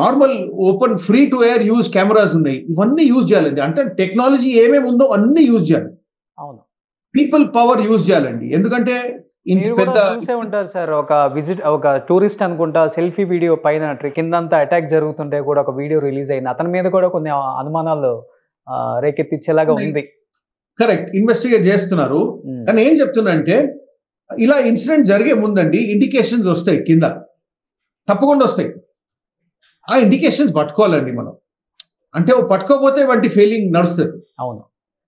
normal open free to air use cameras ఉన్నాయి. ఇవన్నీ యూజ్ చేయాలండి. అంటే టెక్నాలజీ ఏమేమి ఉందో అన్నీ యూజ్ చేయాలి. అవును, పీపుల్ పవర్ యూజ్ చేయాలండి. ఎందుకంటే ఇంత పెద్ద చూసే ఉంటారు సార్, ఒక టూరిస్ట్ అనుకుంటా సెల్ఫీ వీడియో పైన కిందంతా అటాక్ జరుగుతుంటే కూడా ఒక వీడియో రిలీజ్ అయింది. అతని మీద కూడా కొన్ని అనుమానాలు రేకెత్తించేలాగా ఉంది. కరెక్ట్, ఇన్వెస్టిగేట్ చేస్తున్నారు. కానీ ఏం చెప్తున్నా అంటే, ఇలా ఇన్సిడెంట్ జరిగే ముందండి ఇండికేషన్స్ వస్తాయి, కింద తప్పకుండా వస్తాయి. ఆ ఇండికేషన్స్ పట్టుకోవాలండి మనం. అంటే పట్టుకోకపోతే వంటి ఫెయిలింగ్ నడుస్తుంది. అవును.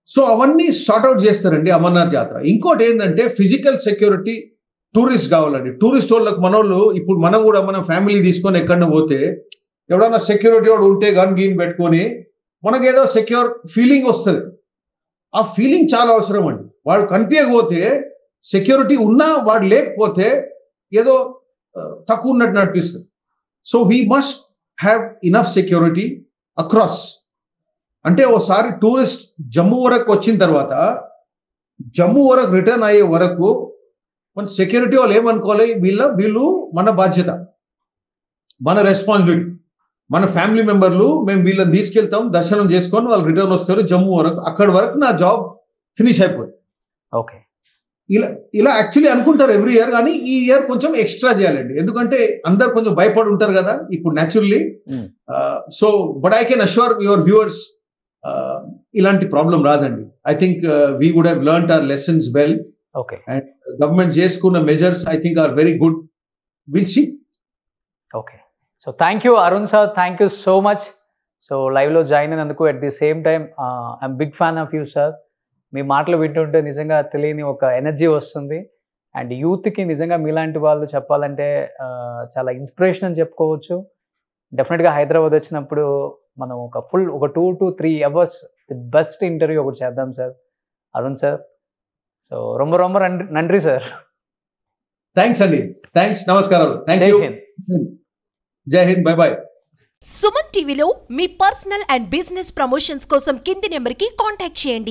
సో అవన్నీ సార్ట్అవుట్ చేస్తారండి అమర్నాథ్ యాత్ర. ఇంకోటి ఏంటంటే, ఫిజికల్ సెక్యూరిటీ టూరిస్ట్ కావాలండి. టూరిస్ట్ వాళ్ళకి మనోళ్ళు, ఇప్పుడు మనం కూడా మన ఫ్యామిలీ తీసుకొని ఎక్కడన్నా పోతే ఎవడన్నా సెక్యూరిటీ వాడు ఉంటే గన్ పెట్టుకొని మనకేదో సెక్యూర్ ఫీలింగ్ వస్తుంది. ఆ ఫీలింగ్ చాలా అవసరం అండి. వాడు కనిపించకపోతే, సెక్యూరిటీ ఉన్నా వాడు లేకపోతే ఏదో తక్కువ ఉన్నట్టు అనిపిస్తుంది. So we must have enough security across. అంటే ఓసారి టూరిస్ట్ జమ్మూ వరకు వచ్చిన తర్వాత, జమ్మూ వరకు రిటర్న్ అయ్యే వరకు మన సెక్యూరిటీ వాళ్ళు ఏమనుకోవాలి, వీళ్ళు మన బాధ్యత, మన రెస్పాన్సిబిలిటీ, మన ఫ్యామిలీ మెంబర్లు. మేము వీళ్ళని తీసుకెళ్తాం, దర్శనం చేసుకొని వాళ్ళు రిటర్న్ వస్తారు జమ్మూ వరకు. అక్కడి వరకు నా జాబ్ ఫినిష్ అయిపోయింది. ఓకే, ఇలా యాక్చువల్లీ అనుకుంటారు ఎవ్రీ ఇయర్. కానీ ఈ ఇయర్ కొంచెం ఎక్స్ట్రా చేయాలండి. ఎందుకంటే అందరు కొంచెం భయపడి ఉంటారు కదా ఇప్పుడు naturally. So but I can assure your viewers, ఇలాంటి ప్రాబ్లం రాదండి. I think we would have learned our lessons well. Okay, and government చేసుకున్న measures I think are very good. Will see. Okay, so thank you Arun sir, thank you so much. So లైవ్లో జాయిన్ అయినందుకు. At the same time I'm big fan of you sir. మీ మాటలు వింటుంటే నిజంగా తెలియని ఒక ఎనర్జీ వస్తుంది. అండ్ యూత్కి నిజంగా మీలాంటి వాళ్ళు చెప్పాలంటే చాలా ఇన్స్పిరేషన్ అని చెప్పుకోవచ్చు. డెఫినెట్గా హైదరాబాద్ వచ్చినప్పుడు మనం ఒక 2 to 3 hours బెస్ట్ ఇంటర్వ్యూ ఒకటి చేద్దాం సార్, అరుణ్ సార్. సో రొమ్మ నండ్రి సార్. థ్యాంక్స్ అండి, థ్యాంక్స్, నమస్కారాలు, థ్యాంక్ యూ, జై హింద్, బై బై. సుమన్ టీవీలో మీ పర్సనల్ అండ్ బిజినెస్ ప్రమోషన్స్ కోసం కింది నెంబర్కి కాంటాక్ట్ చేయండి.